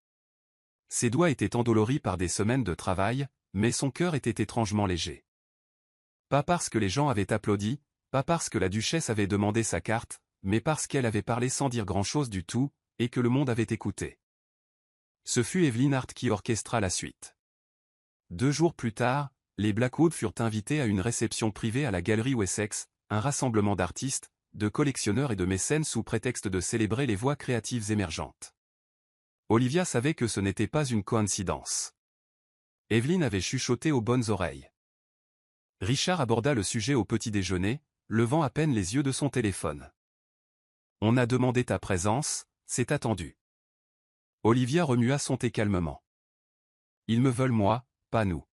Ses doigts étaient endoloris par des semaines de travail, mais son cœur était étrangement léger. Pas parce que les gens avaient applaudi, pas parce que la duchesse avait demandé sa carte, mais parce qu'elle avait parlé sans dire grand-chose du tout, et que le monde avait écouté. Ce fut Evelyn Hart qui orchestra la suite. 2 jours plus tard, les Blackwood furent invités à une réception privée à la Galerie Wessex, un rassemblement d'artistes, de collectionneurs et de mécènes sous prétexte de célébrer les voies créatives émergentes. Olivia savait que ce n'était pas une coïncidence. Evelyn avait chuchoté aux bonnes oreilles. Richard aborda le sujet au petit déjeuner, levant à peine les yeux de son téléphone. On a demandé ta présence, c'est attendu. Olivia remua son thé calmement. Ils me veulent moi, pas nous.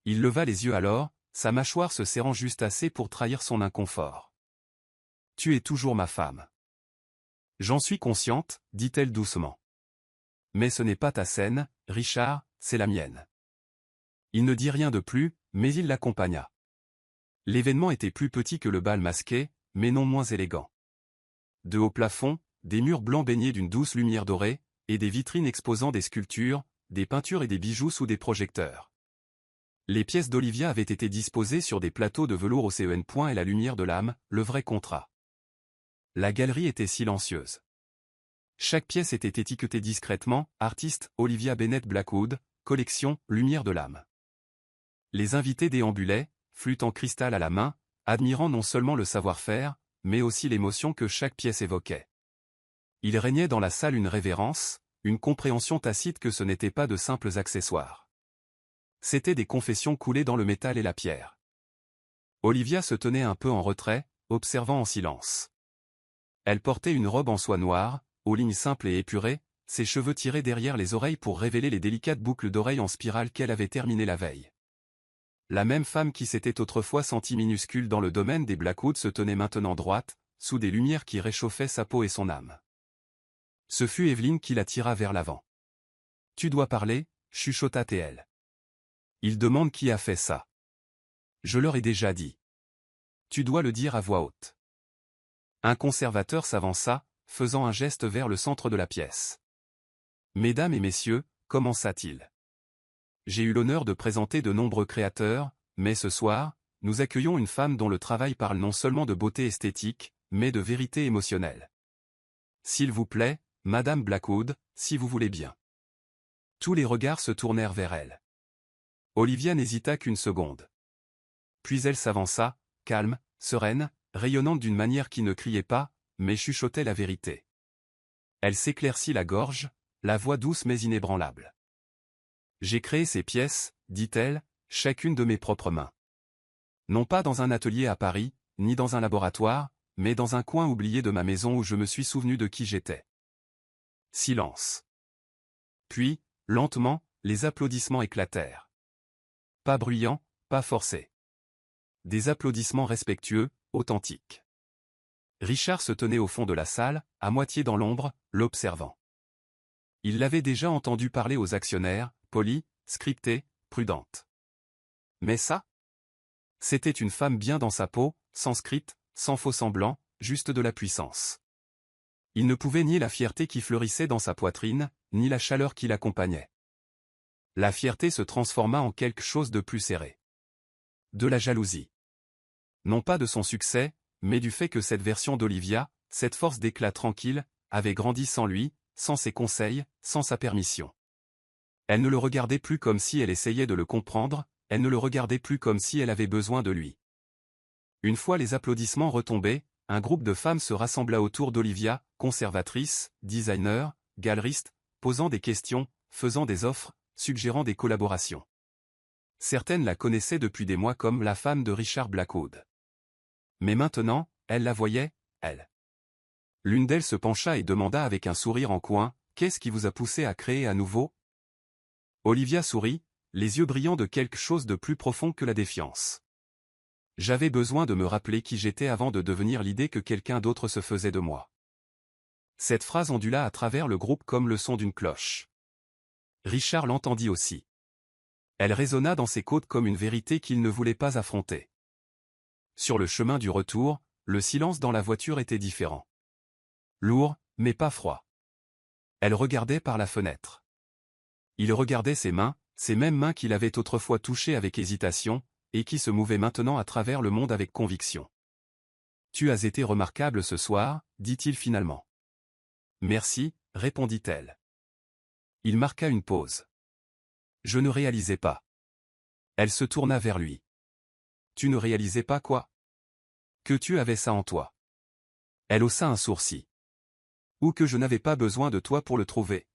Il leva les yeux alors, sa mâchoire se serrant juste assez pour trahir son inconfort. Tu es toujours ma femme. J'en suis consciente, dit-elle doucement. Mais ce n'est pas ta scène, Richard, c'est la mienne. Il ne dit rien de plus, mais il l'accompagna. L'événement était plus petit que le bal masqué, mais non moins élégant. De haut plafond, des murs blancs baignés d'une douce lumière dorée, et des vitrines exposant des sculptures, des peintures et des bijoux sous des projecteurs. Les pièces d'Olivia avaient été disposées sur des plateaux de velours au CEN. Et la lumière de l'âme, le vrai contrat. La galerie était silencieuse. Chaque pièce était étiquetée discrètement, artiste, Olivia Bennett Blackwood, collection, lumière de l'âme. Les invités déambulaient, flûte en cristal à la main, admirant non seulement le savoir-faire, mais aussi l'émotion que chaque pièce évoquait. Il régnait dans la salle une révérence, une compréhension tacite que ce n'était pas de simples accessoires. C'étaient des confessions coulées dans le métal et la pierre. Olivia se tenait un peu en retrait, observant en silence. Elle portait une robe en soie noire, aux lignes simples et épurées, ses cheveux tirés derrière les oreilles pour révéler les délicates boucles d'oreilles en spirale qu'elle avait terminées la veille. La même femme qui s'était autrefois sentie minuscule dans le domaine des Blackwood se tenait maintenant droite, sous des lumières qui réchauffaient sa peau et son âme. Ce fut Evelyn qui la tira vers l'avant. « Tu dois parler » chuchota-t-elle. « Ils demandent qui a fait ça. »« Je leur ai déjà dit. »« Tu dois le dire à voix haute. » Un conservateur s'avança, faisant un geste vers le centre de la pièce. « Mesdames et messieurs, » commença-t-il. « J'ai eu l'honneur de présenter de nombreux créateurs, mais ce soir, nous accueillons une femme dont le travail parle non seulement de beauté esthétique, mais de vérité émotionnelle. S'il vous plaît, Madame Blackwood, si vous voulez bien. » Tous les regards se tournèrent vers elle. Olivia n'hésita qu'une seconde. Puis elle s'avança, calme, sereine, rayonnante d'une manière qui ne criait pas, mais chuchotait la vérité. Elle s'éclaircit la gorge, la voix douce mais inébranlable. « J'ai créé ces pièces, dit-elle, chacune de mes propres mains. Non pas dans un atelier à Paris, ni dans un laboratoire, mais dans un coin oublié de ma maison où je me suis souvenu de qui j'étais. » Silence. Puis, lentement, les applaudissements éclatèrent. Pas bruyants, pas forcés. Des applaudissements respectueux, authentiques. Richard se tenait au fond de la salle, à moitié dans l'ombre, l'observant. Il l'avait déjà entendu parler aux actionnaires, polie, scriptée, prudente. Mais ça? C'était une femme bien dans sa peau, sans script, sans faux semblant, juste de la puissance. Il ne pouvait nier la fierté qui fleurissait dans sa poitrine, ni la chaleur qui l'accompagnait. La fierté se transforma en quelque chose de plus serré. De la jalousie. Non pas de son succès, mais du fait que cette version d'Olivia, cette force d'éclat tranquille, avait grandi sans lui, sans ses conseils, sans sa permission. Elle ne le regardait plus comme si elle essayait de le comprendre, elle ne le regardait plus comme si elle avait besoin de lui. Une fois les applaudissements retombés, un groupe de femmes se rassembla autour d'Olivia, conservatrice, designer, galeriste, posant des questions, faisant des offres, suggérant des collaborations. Certaines la connaissaient depuis des mois comme la femme de Richard Blackwood. Mais maintenant, elle la voyait, elle. L'une d'elles se pencha et demanda avec un sourire en coin, « Qu'est-ce qui vous a poussé à créer à nouveau ?» Olivia sourit, les yeux brillants de quelque chose de plus profond que la défiance. J'avais besoin de me rappeler qui j'étais avant de devenir l'idée que quelqu'un d'autre se faisait de moi. Cette phrase ondula à travers le groupe comme le son d'une cloche. Richard l'entendit aussi. Elle résonna dans ses côtes comme une vérité qu'il ne voulait pas affronter. Sur le chemin du retour, le silence dans la voiture était différent. Lourd, mais pas froid. Elle regardait par la fenêtre. Il regardait ses mains, ces mêmes mains qu'il avait autrefois touchées avec hésitation, et qui se mouvaient maintenant à travers le monde avec conviction. « Tu as été remarquable ce soir, dit-il finalement. »« Merci, répondit-elle. Il marqua une pause. Je ne réalisais pas. Elle se tourna vers lui. Tu ne réalisais pas quoi? Que tu avais ça en toi. Elle haussa un sourcil. Ou que je n'avais pas besoin de toi pour le trouver.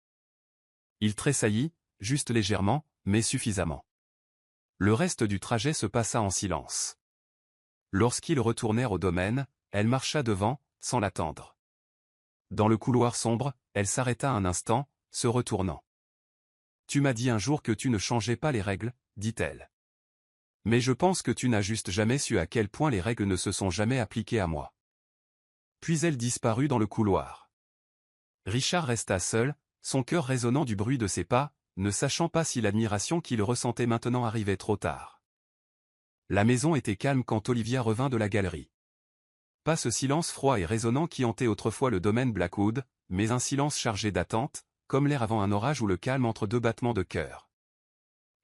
Il tressaillit, juste légèrement, mais suffisamment. Le reste du trajet se passa en silence. Lorsqu'ils retournèrent au domaine, elle marcha devant, sans l'attendre. Dans le couloir sombre, elle s'arrêta un instant, se retournant. Tu m'as dit un jour que tu ne changeais pas les règles, dit-elle. Mais je pense que tu n'as juste jamais su à quel point les règles ne se sont jamais appliquées à moi. Puis elle disparut dans le couloir. Richard resta seul, son cœur résonnant du bruit de ses pas, ne sachant pas si l'admiration qu'il ressentait maintenant arrivait trop tard. La maison était calme quand Olivia revint de la galerie. Pas ce silence froid et résonnant qui hantait autrefois le domaine Blackwood, mais un silence chargé d'attente, comme l'air avant un orage ou le calme entre deux battements de cœur.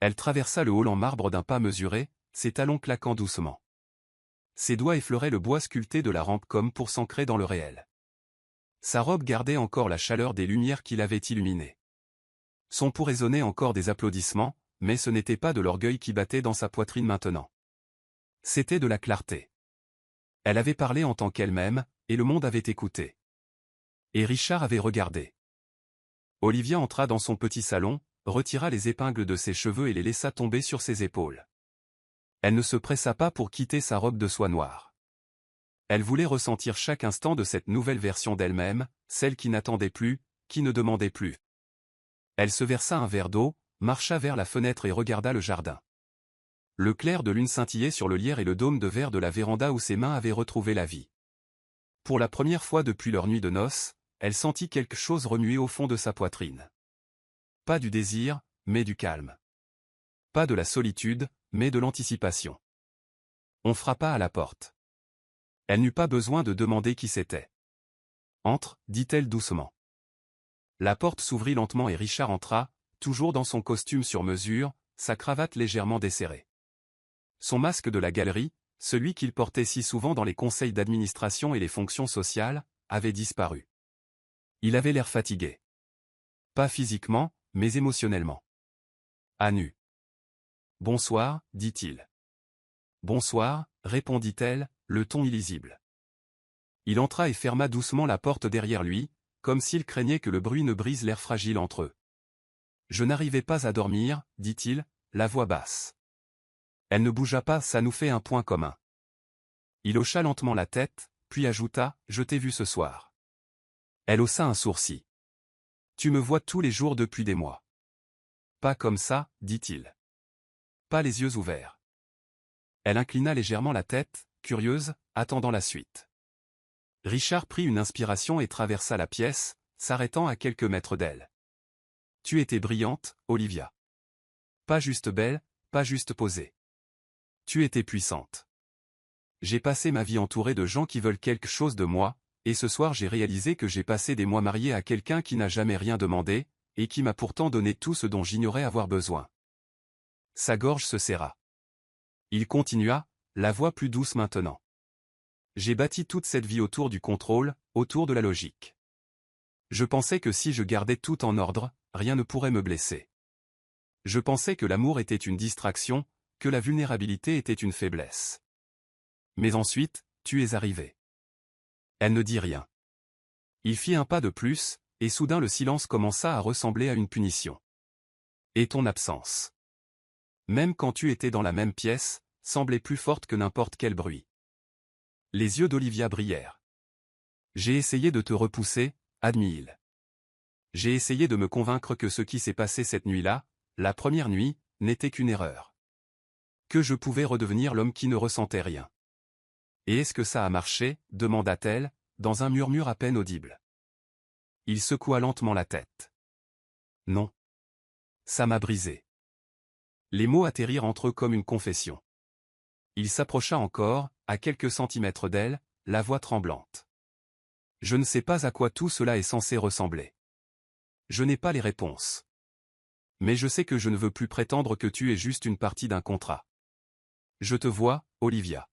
Elle traversa le hall en marbre d'un pas mesuré, ses talons claquant doucement. Ses doigts effleuraient le bois sculpté de la rampe comme pour s'ancrer dans le réel. Sa robe gardait encore la chaleur des lumières qui l'avaient illuminée. Son pouls résonnait encore des applaudissements, mais ce n'était pas de l'orgueil qui battait dans sa poitrine maintenant. C'était de la clarté. Elle avait parlé en tant qu'elle-même, et le monde avait écouté. Et Richard avait regardé. Olivia entra dans son petit salon, retira les épingles de ses cheveux et les laissa tomber sur ses épaules. Elle ne se pressa pas pour quitter sa robe de soie noire. Elle voulait ressentir chaque instant de cette nouvelle version d'elle-même, celle qui n'attendait plus, qui ne demandait plus. Elle se versa un verre d'eau, marcha vers la fenêtre et regarda le jardin. Le clair de lune scintillait sur le lierre et le dôme de verre de la véranda où ses mains avaient retrouvé la vie. Pour la première fois depuis leur nuit de noces, elle sentit quelque chose remuer au fond de sa poitrine. Pas du désir, mais du calme. Pas de la solitude, mais de l'anticipation. On frappa à la porte. Elle n'eut pas besoin de demander qui c'était. « Entre, dit-elle doucement. » La porte s'ouvrit lentement et Richard entra, toujours dans son costume sur mesure, sa cravate légèrement desserrée. Son masque de la galerie, celui qu'il portait si souvent dans les conseils d'administration et les fonctions sociales, avait disparu. Il avait l'air fatigué. Pas physiquement, mais émotionnellement. À nu. « Bonsoir, dit-il. »« Bonsoir, répondit-elle, le ton illisible. » Il entra et ferma doucement la porte derrière lui, comme s'il craignait que le bruit ne brise l'air fragile entre eux. « Je n'arrivais pas à dormir, dit-il, la voix basse. Elle ne bougea pas, ça nous fait un point commun. Il hocha lentement la tête, puis ajouta, je t'ai vu ce soir. Elle haussa un sourcil. Tu me vois tous les jours depuis des mois. Pas comme ça, dit-il. Pas les yeux ouverts. Elle inclina légèrement la tête, curieuse, attendant la suite. Richard prit une inspiration et traversa la pièce, s'arrêtant à quelques mètres d'elle. Tu étais brillante, Olivia. Pas juste belle, pas juste posée. Tu étais puissante. J'ai passé ma vie entourée de gens qui veulent quelque chose de moi, et ce soir j'ai réalisé que j'ai passé des mois marié à quelqu'un qui n'a jamais rien demandé, et qui m'a pourtant donné tout ce dont j'ignorais avoir besoin. Sa gorge se serra. Il continua, la voix plus douce maintenant. J'ai bâti toute cette vie autour du contrôle, autour de la logique. Je pensais que si je gardais tout en ordre, rien ne pourrait me blesser. Je pensais que l'amour était une distraction, que la vulnérabilité était une faiblesse. Mais ensuite, tu es arrivé. Elle ne dit rien. Il fit un pas de plus, et soudain le silence commença à ressembler à une punition. Et ton absence, même quand tu étais dans la même pièce, semblait plus forte que n'importe quel bruit. Les yeux d'Olivia brillèrent. J'ai essayé de te repousser, admit-il. J'ai essayé de me convaincre que ce qui s'est passé cette nuit-là, la première nuit, n'était qu'une erreur. Que je pouvais redevenir l'homme qui ne ressentait rien. Et est-ce que ça a marché, demanda-t-elle, dans un murmure à peine audible. Il secoua lentement la tête. Non. Ça m'a brisé. Les mots atterrirent entre eux comme une confession. Il s'approcha encore, à quelques centimètres d'elle, la voix tremblante. Je ne sais pas à quoi tout cela est censé ressembler. Je n'ai pas les réponses. Mais je sais que je ne veux plus prétendre que tu es juste une partie d'un contrat. Je te vois, Olivia.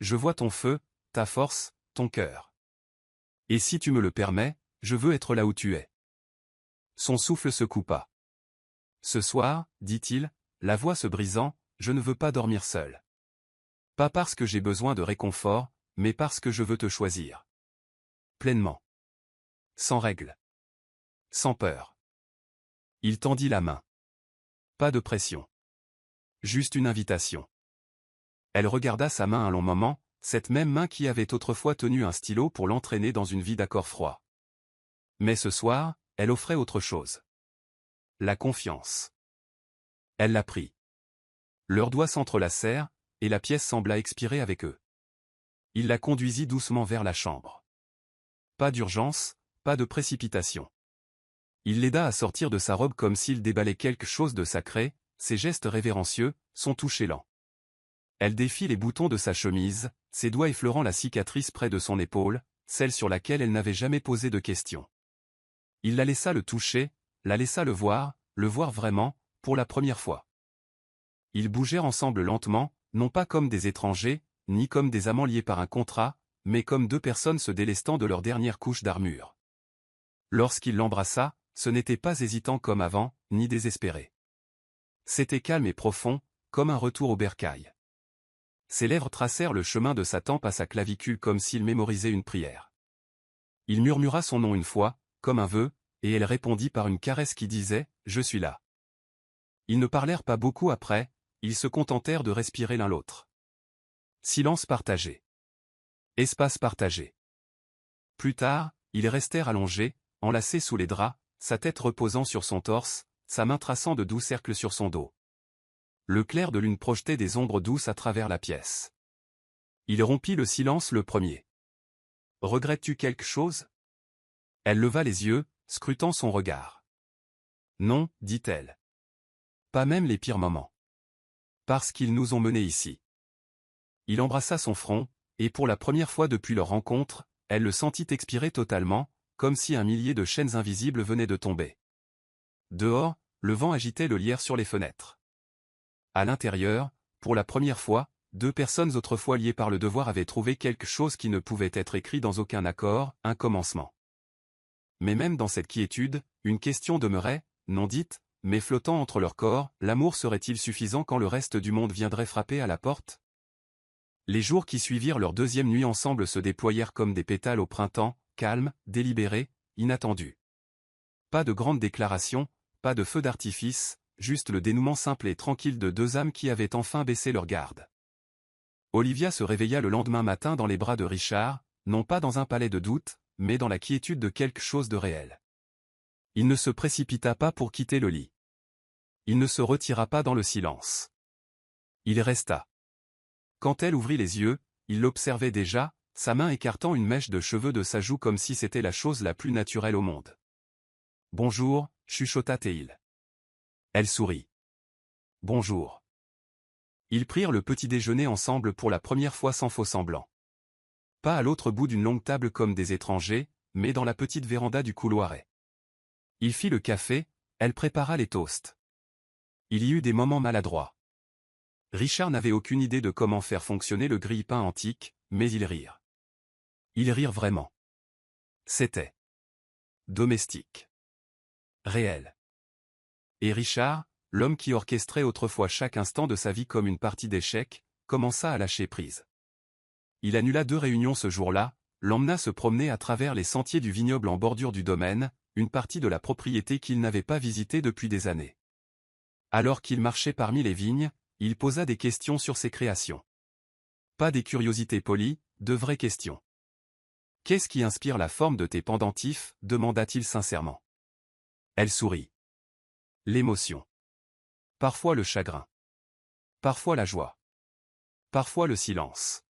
Je vois ton feu, ta force, ton cœur. Et si tu me le permets, je veux être là où tu es. Son souffle se coupa. Ce soir, dit-il, la voix se brisant, je ne veux pas dormir seul. Pas parce que j'ai besoin de réconfort, mais parce que je veux te choisir. Pleinement. Sans règle. Sans peur. Il tendit la main. Pas de pression. Juste une invitation. Elle regarda sa main un long moment, cette même main qui avait autrefois tenu un stylo pour l'entraîner dans une vie d'accords froids. Mais ce soir, elle offrait autre chose. La confiance. Elle la prit. Leurs doigts s'entrelacèrent, et la pièce sembla expirer avec eux. Il la conduisit doucement vers la chambre. Pas d'urgence, pas de précipitation. Il l'aida à sortir de sa robe comme s'il déballait quelque chose de sacré, ses gestes révérencieux, son toucher lent. Elle défit les boutons de sa chemise, ses doigts effleurant la cicatrice près de son épaule, celle sur laquelle elle n'avait jamais posé de questions. Il la laissa le toucher, la laissa le voir vraiment, pour la première fois. Ils bougèrent ensemble lentement, non pas comme des étrangers, ni comme des amants liés par un contrat, mais comme deux personnes se délestant de leur dernière couche d'armure. Lorsqu'il l'embrassa, ce n'était pas hésitant comme avant, ni désespéré. C'était calme et profond, comme un retour au bercail. Ses lèvres tracèrent le chemin de sa tempe à sa clavicule comme s'il mémorisait une prière. Il murmura son nom une fois, comme un vœu, et elle répondit par une caresse qui disait « Je suis là ». Ils ne parlèrent pas beaucoup après, ils se contentèrent de respirer l'un l'autre. Silence partagé. Espace partagé. Plus tard, ils restèrent allongés, enlacés sous les draps, sa tête reposant sur son torse, sa main traçant de doux cercles sur son dos. Le clair de lune projetait des ombres douces à travers la pièce. Il rompit le silence le premier. « Regrettes-tu quelque chose ?» Elle leva les yeux, scrutant son regard. « Non, dit-elle. Pas même les pires moments. Parce qu'ils nous ont menés ici. » Il embrassa son front, et pour la première fois depuis leur rencontre, elle le sentit expirer totalement, comme si un millier de chaînes invisibles venaient de tomber. Dehors, le vent agitait le lierre sur les fenêtres. À l'intérieur, pour la première fois, deux personnes autrefois liées par le devoir avaient trouvé quelque chose qui ne pouvait être écrit dans aucun accord, un commencement. Mais même dans cette quiétude, une question demeurait, non dite, mais flottant entre leurs corps, l'amour serait-il suffisant quand le reste du monde viendrait frapper à la porte ? Les jours qui suivirent leur deuxième nuit ensemble se déployèrent comme des pétales au printemps, calmes, délibérés, inattendus. Pas de grandes déclarations, pas de feux d'artifice, juste le dénouement simple et tranquille de deux âmes qui avaient enfin baissé leur garde. Olivia se réveilla le lendemain matin dans les bras de Richard, non pas dans un palais de doute, mais dans la quiétude de quelque chose de réel. Il ne se précipita pas pour quitter le lit. Il ne se retira pas dans le silence. Il resta. Quand elle ouvrit les yeux, il l'observait déjà, sa main écartant une mèche de cheveux de sa joue comme si c'était la chose la plus naturelle au monde. « Bonjour » chuchota-t-il. Elle sourit. « Bonjour. » Ils prirent le petit déjeuner ensemble pour la première fois sans faux semblant. Pas à l'autre bout d'une longue table comme des étrangers, mais dans la petite véranda du couloiret. Il fit le café, elle prépara les toasts. Il y eut des moments maladroits. Richard n'avait aucune idée de comment faire fonctionner le grille-pain antique, mais ils rirent. Ils rirent vraiment. C'était domestique. Réel. Et Richard, l'homme qui orchestrait autrefois chaque instant de sa vie comme une partie d'échecs, commença à lâcher prise. Il annula 2 réunions ce jour-là, l'emmena se promener à travers les sentiers du vignoble en bordure du domaine, une partie de la propriété qu'il n'avait pas visitée depuis des années. Alors qu'il marchait parmi les vignes, il posa des questions sur ses créations. Pas des curiosités polies, de vraies questions. « Qu'est-ce qui inspire la forme de tes pendentifs » demanda-t-il sincèrement. Elle sourit. L'émotion. Parfois le chagrin. Parfois la joie. Parfois le silence.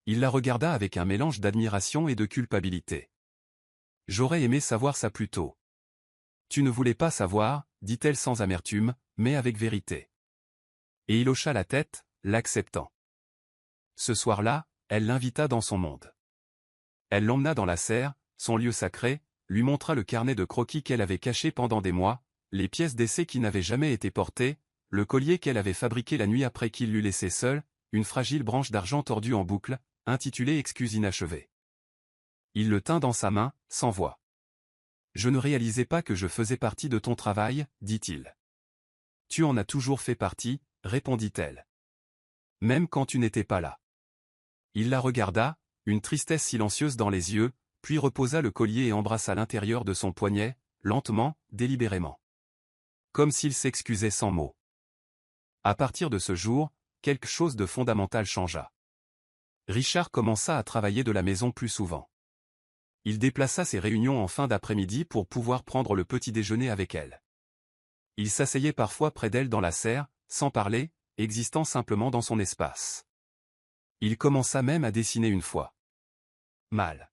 Il la regarda avec un mélange d'admiration et de culpabilité. « J'aurais aimé savoir ça plus tôt. »« Tu ne voulais pas savoir, » dit-elle sans amertume, mais avec vérité. Et il hocha la tête, l'acceptant. Ce soir-là, elle l'invita dans son monde. Elle l'emmena dans la serre, son lieu sacré, lui montra le carnet de croquis qu'elle avait caché pendant des mois, les pièces d'essai qui n'avaient jamais été portées, le collier qu'elle avait fabriqué la nuit après qu'il l'eût laissé seul, une fragile branche d'argent tordue en boucle, intitulée « Excuse inachevée ». Il le tint dans sa main, sans voix. « Je ne réalisais pas que je faisais partie de ton travail, » dit-il. « Tu en as toujours fait partie, » répondit-elle. « Même quand tu n'étais pas là. » Il la regarda, une tristesse silencieuse dans les yeux, puis reposa le collier et embrassa l'intérieur de son poignet, lentement, délibérément. Comme s'il s'excusait sans mots. À partir de ce jour, quelque chose de fondamental changea. Richard commença à travailler de la maison plus souvent. Il déplaça ses réunions en fin d'après-midi pour pouvoir prendre le petit déjeuner avec elle. Il s'asseyait parfois près d'elle dans la serre, sans parler, existant simplement dans son espace. Il commença même à dessiner une fois. Mal.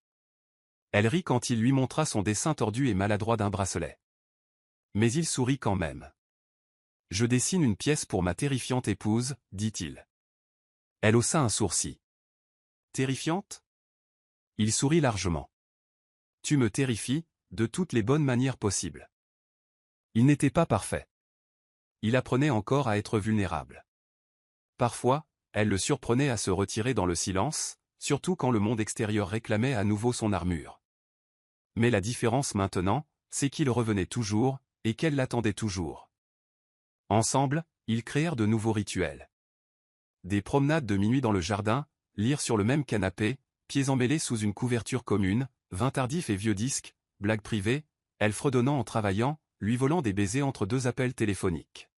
Elle rit quand il lui montra son dessin tordu et maladroit d'un bracelet. Mais il sourit quand même. « Je dessine une pièce pour ma terrifiante épouse, » dit-il. Elle haussa un sourcil. « Terrifiante ?» Il sourit largement. « Tu me terrifies, de toutes les bonnes manières possibles. » Il n'était pas parfait. Il apprenait encore à être vulnérable. Parfois, elle le surprenait à se retirer dans le silence, surtout quand le monde extérieur réclamait à nouveau son armure. Mais la différence maintenant, c'est qu'il revenait toujours, et qu'elle l'attendait toujours. Ensemble, ils créèrent de nouveaux rituels. Des promenades de minuit dans le jardin, lire sur le même canapé, pieds emmêlés sous une couverture commune, vin tardif et vieux disques, blagues privées, elle fredonnant en travaillant, lui volant des baisers entre 2 appels téléphoniques.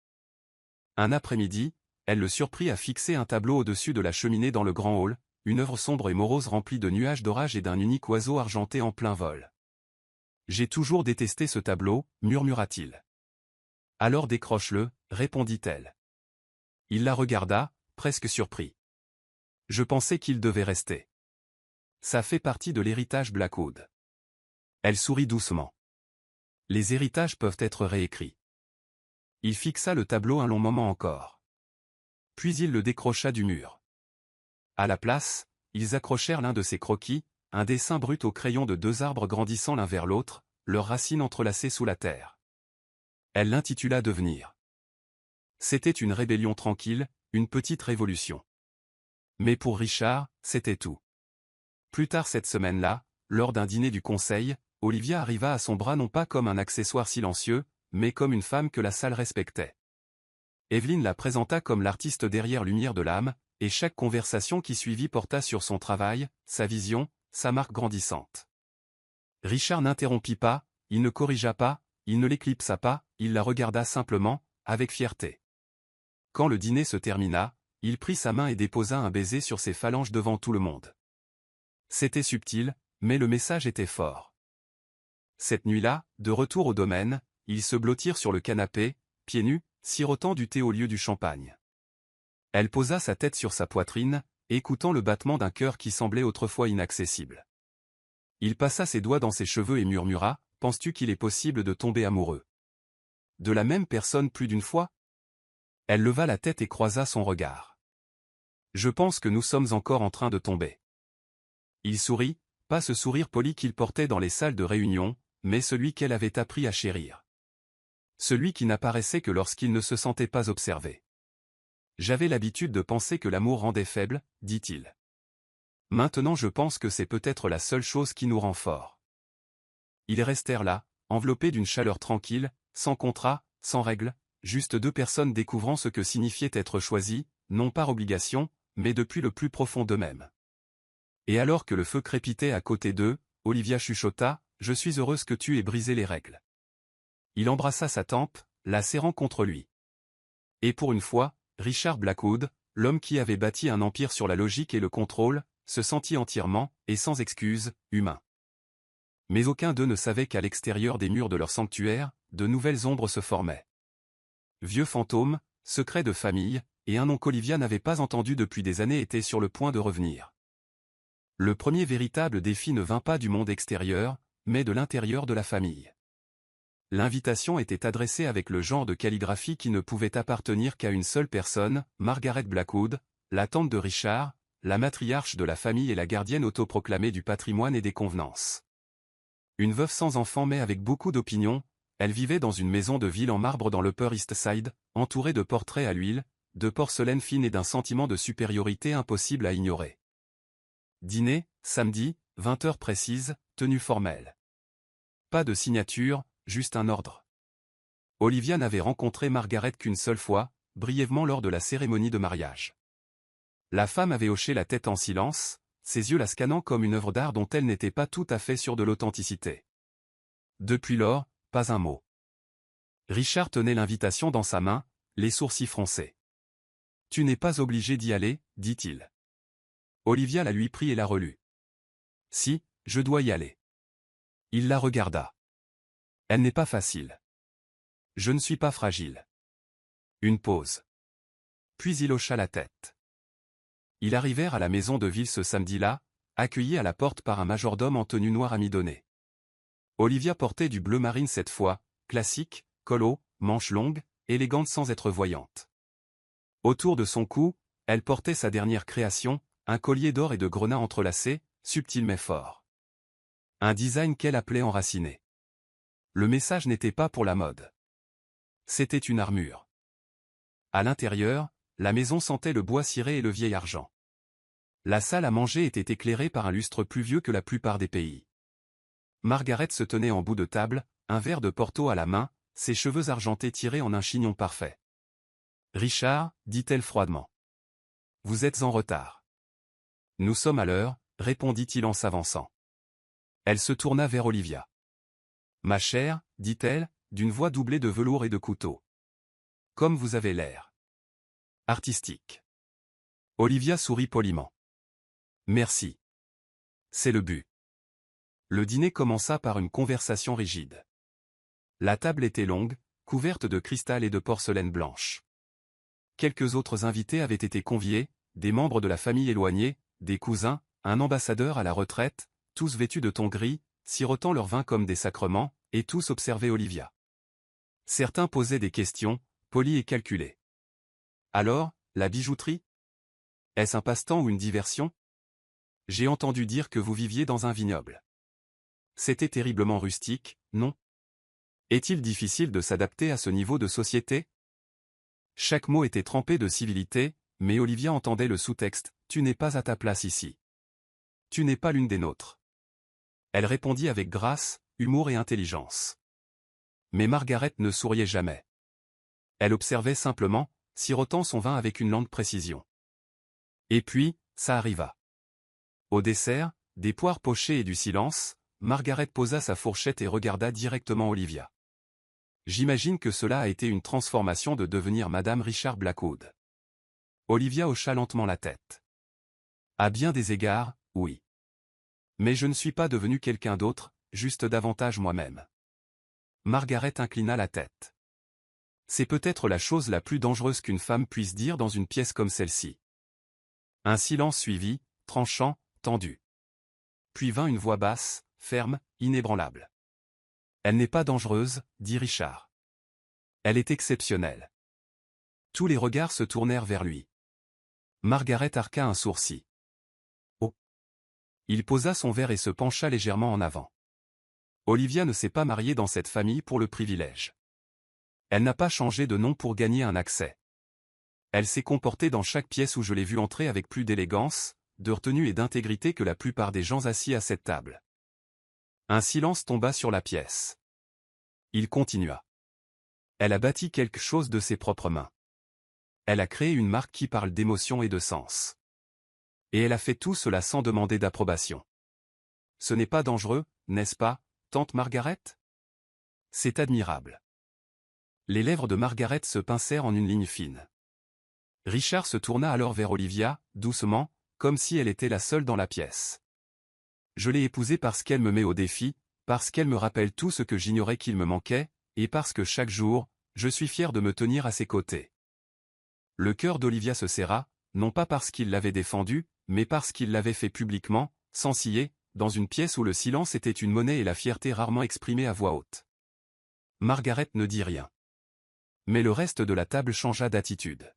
Un après-midi, elle le surprit à fixer un tableau au-dessus de la cheminée dans le grand hall, une œuvre sombre et morose remplie de nuages d'orage et d'un unique oiseau argenté en plein vol. « J'ai toujours détesté ce tableau, » murmura-t-il. « Alors décroche-le, » répondit-elle. Il la regarda, presque surpris. « Je pensais qu'il devait rester. Ça fait partie de l'héritage Blackwood. » Elle sourit doucement. « Les héritages peuvent être réécrits. » Il fixa le tableau un long moment encore. Puis il le décrocha du mur. À la place, ils accrochèrent l'un de ses croquis, un dessin brut au crayon de 2 arbres grandissant l'un vers l'autre, leurs racines entrelacées sous la terre. Elle l'intitula Devenir. C'était une rébellion tranquille, une petite révolution. Mais pour Richard, c'était tout. Plus tard cette semaine-là, lors d'un dîner du conseil, Olivia arriva à son bras non pas comme un accessoire silencieux, mais comme une femme que la salle respectait. Evelyn la présenta comme l'artiste derrière Lumière de l'âme, et chaque conversation qui suivit porta sur son travail, sa vision, sa marque grandissante. Richard n'interrompit pas, il ne corrigea pas, il ne l'éclipsa pas, il la regarda simplement, avec fierté. Quand le dîner se termina, il prit sa main et déposa un baiser sur ses phalanges devant tout le monde. C'était subtil, mais le message était fort. Cette nuit-là, de retour au domaine, ils se blottirent sur le canapé, pieds nus, sirotant du thé au lieu du champagne. Elle posa sa tête sur sa poitrine, écoutant le battement d'un cœur qui semblait autrefois inaccessible. Il passa ses doigts dans ses cheveux et murmura, « Penses-tu qu'il est possible de tomber amoureux de la même personne plus d'une fois ?» Elle leva la tête et croisa son regard. « Je pense que nous sommes encore en train de tomber. » Il sourit, pas ce sourire poli qu'il portait dans les salles de réunion, mais celui qu'elle avait appris à chérir. Celui qui n'apparaissait que lorsqu'il ne se sentait pas observé. « J'avais l'habitude de penser que l'amour rendait faible, » dit-il. « Maintenant je pense que c'est peut-être la seule chose qui nous rend forts. » Ils restèrent là, enveloppés d'une chaleur tranquille, sans contrat, sans règles, juste deux personnes découvrant ce que signifiait être choisies, non par obligation, mais depuis le plus profond d'eux-mêmes. Et alors que le feu crépitait à côté d'eux, Olivia chuchota, « Je suis heureuse que tu aies brisé les règles. » Il embrassa sa tempe, la serrant contre lui. Et pour une fois, Richard Blackwood, l'homme qui avait bâti un empire sur la logique et le contrôle, se sentit entièrement, et sans excuse, humain. Mais aucun d'eux ne savait qu'à l'extérieur des murs de leur sanctuaire, de nouvelles ombres se formaient. Vieux fantômes, secrets de famille, et un nom qu'Olivia n'avait pas entendu depuis des années étaient sur le point de revenir. Le premier véritable défi ne vint pas du monde extérieur, mais de l'intérieur de la famille. L'invitation était adressée avec le genre de calligraphie qui ne pouvait appartenir qu'à une seule personne, Margaret Blackwood, la tante de Richard, la matriarche de la famille et la gardienne autoproclamée du patrimoine et des convenances. Une veuve sans enfant mais avec beaucoup d'opinion, elle vivait dans une maison de ville en marbre dans l'Upper East Side, entourée de portraits à l'huile, de porcelaine fine et d'un sentiment de supériorité impossible à ignorer. Dîner, samedi, 20 heures précises, tenue formelle. Pas de signature, juste un ordre. Olivia n'avait rencontré Margaret qu'une seule fois, brièvement lors de la cérémonie de mariage. La femme avait hoché la tête en silence, ses yeux la scannant comme une œuvre d'art dont elle n'était pas tout à fait sûre de l'authenticité. Depuis lors, pas un mot. Richard tenait l'invitation dans sa main, les sourcils froncés. « Tu n'es pas obligé d'y aller, dit-il. » Olivia la lui prit et la relut. « Si, je dois y aller. » Il la regarda. « Elle n'est pas facile. Je ne suis pas fragile. » Une pause. Puis il hocha la tête. Ils arrivèrent à la maison de ville ce samedi-là, accueillis à la porte par un majordome en tenue noire amidonnée. Olivia portait du bleu marine cette fois, classique, col haut, manches longues, élégante sans être voyante. Autour de son cou, elle portait sa dernière création, un collier d'or et de grenats entrelacés, subtil mais fort. Un design qu'elle appelait enraciné. Le message n'était pas pour la mode. C'était une armure. À l'intérieur, la maison sentait le bois ciré et le vieil argent. La salle à manger était éclairée par un lustre plus vieux que la plupart des pays. Margaret se tenait en bout de table, un verre de Porto à la main, ses cheveux argentés tirés en un chignon parfait. « Richard, dit-elle froidement. Vous êtes en retard. » « Nous sommes à l'heure, répondit-il en s'avançant. Elle se tourna vers Olivia. « Ma chère, dit-elle, d'une voix doublée de velours et de couteau. Comme vous avez l'air. Artistique. » Olivia sourit poliment. « Merci. C'est le but. » Le dîner commença par une conversation rigide. La table était longue, couverte de cristal et de porcelaine blanche. Quelques autres invités avaient été conviés, des membres de la famille éloignée, des cousins, un ambassadeur à la retraite, tous vêtus de ton gris, sirotant leur vin comme des sacrements, et tous observaient Olivia. Certains posaient des questions, polies et calculées. Alors, la bijouterie? Est-ce un passe-temps ou une diversion? J'ai entendu dire que vous viviez dans un vignoble. C'était terriblement rustique, non? Est-il difficile de s'adapter à ce niveau de société? Chaque mot était trempé de civilité, mais Olivia entendait le sous-texte, « Tu n'es pas à ta place ici. Tu n'es pas l'une des nôtres. » Elle répondit avec grâce, humour et intelligence. Mais Margaret ne souriait jamais. Elle observait simplement, sirotant son vin avec une lente précision. Et puis, ça arriva. Au dessert, des poires pochées et du silence, Margaret posa sa fourchette et regarda directement Olivia. J'imagine que cela a été une transformation de devenir Madame Richard Blackwood. Olivia hocha lentement la tête. À bien des égards, oui. Mais je ne suis pas devenu quelqu'un d'autre, juste davantage moi-même. Margaret inclina la tête. C'est peut-être la chose la plus dangereuse qu'une femme puisse dire dans une pièce comme celle-ci. Un silence suivit, tranchant, tendu. Puis vint une voix basse, ferme, inébranlable. Elle n'est pas dangereuse, dit Richard. Elle est exceptionnelle. Tous les regards se tournèrent vers lui. Margaret arqua un sourcil. Oh. Il posa son verre et se pencha légèrement en avant. Olivia ne s'est pas mariée dans cette famille pour le privilège. Elle n'a pas changé de nom pour gagner un accès. Elle s'est comportée dans chaque pièce où je l'ai vue entrer avec plus d'élégance, de retenue et d'intégrité que la plupart des gens assis à cette table. Un silence tomba sur la pièce. Il continua. Elle a bâti quelque chose de ses propres mains. Elle a créé une marque qui parle d'émotion et de sens. Et elle a fait tout cela sans demander d'approbation. Ce n'est pas dangereux, n'est-ce pas, tante Margaret? C'est admirable. Les lèvres de Margaret se pincèrent en une ligne fine. Richard se tourna alors vers Olivia, doucement, comme si elle était la seule dans la pièce. Je l'ai épousée parce qu'elle me met au défi, parce qu'elle me rappelle tout ce que j'ignorais qu'il me manquait, et parce que chaque jour, je suis fier de me tenir à ses côtés. Le cœur d'Olivia se serra, non pas parce qu'il l'avait défendue, mais parce qu'il l'avait fait publiquement, sans ciller, dans une pièce où le silence était une monnaie et la fierté rarement exprimée à voix haute. Margaret ne dit rien. Mais le reste de la table changea d'attitude.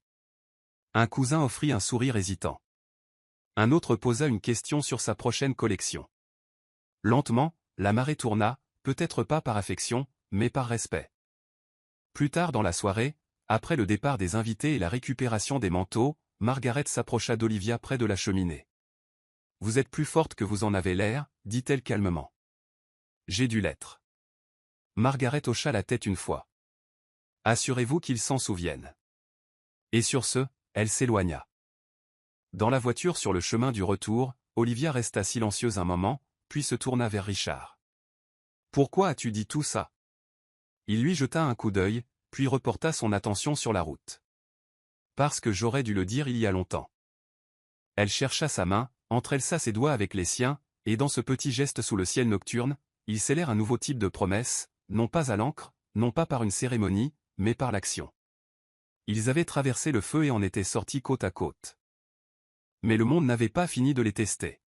Un cousin offrit un sourire hésitant. Un autre posa une question sur sa prochaine collection. Lentement, la marée tourna, peut-être pas par affection, mais par respect. Plus tard dans la soirée, après le départ des invités et la récupération des manteaux, Margaret s'approcha d'Olivia près de la cheminée. « Vous êtes plus forte que vous en avez l'air, dit-elle calmement. J'ai dû l'être. Margaret hocha la tête une fois. Assurez-vous qu'ils s'en souviennent. Et sur ce, elle s'éloigna. Dans la voiture sur le chemin du retour, Olivia resta silencieuse un moment, puis se tourna vers Richard. Pourquoi as-tu dit tout ça? Il lui jeta un coup d'œil, puis reporta son attention sur la route. Parce que j'aurais dû le dire il y a longtemps. Elle chercha sa main, entrelaça ses doigts avec les siens, et dans ce petit geste sous le ciel nocturne, ils scellèrent un nouveau type de promesse, non pas à l'encre, non pas par une cérémonie, mais par l'action. Ils avaient traversé le feu et en étaient sortis côte à côte. Mais le monde n'avait pas fini de les tester.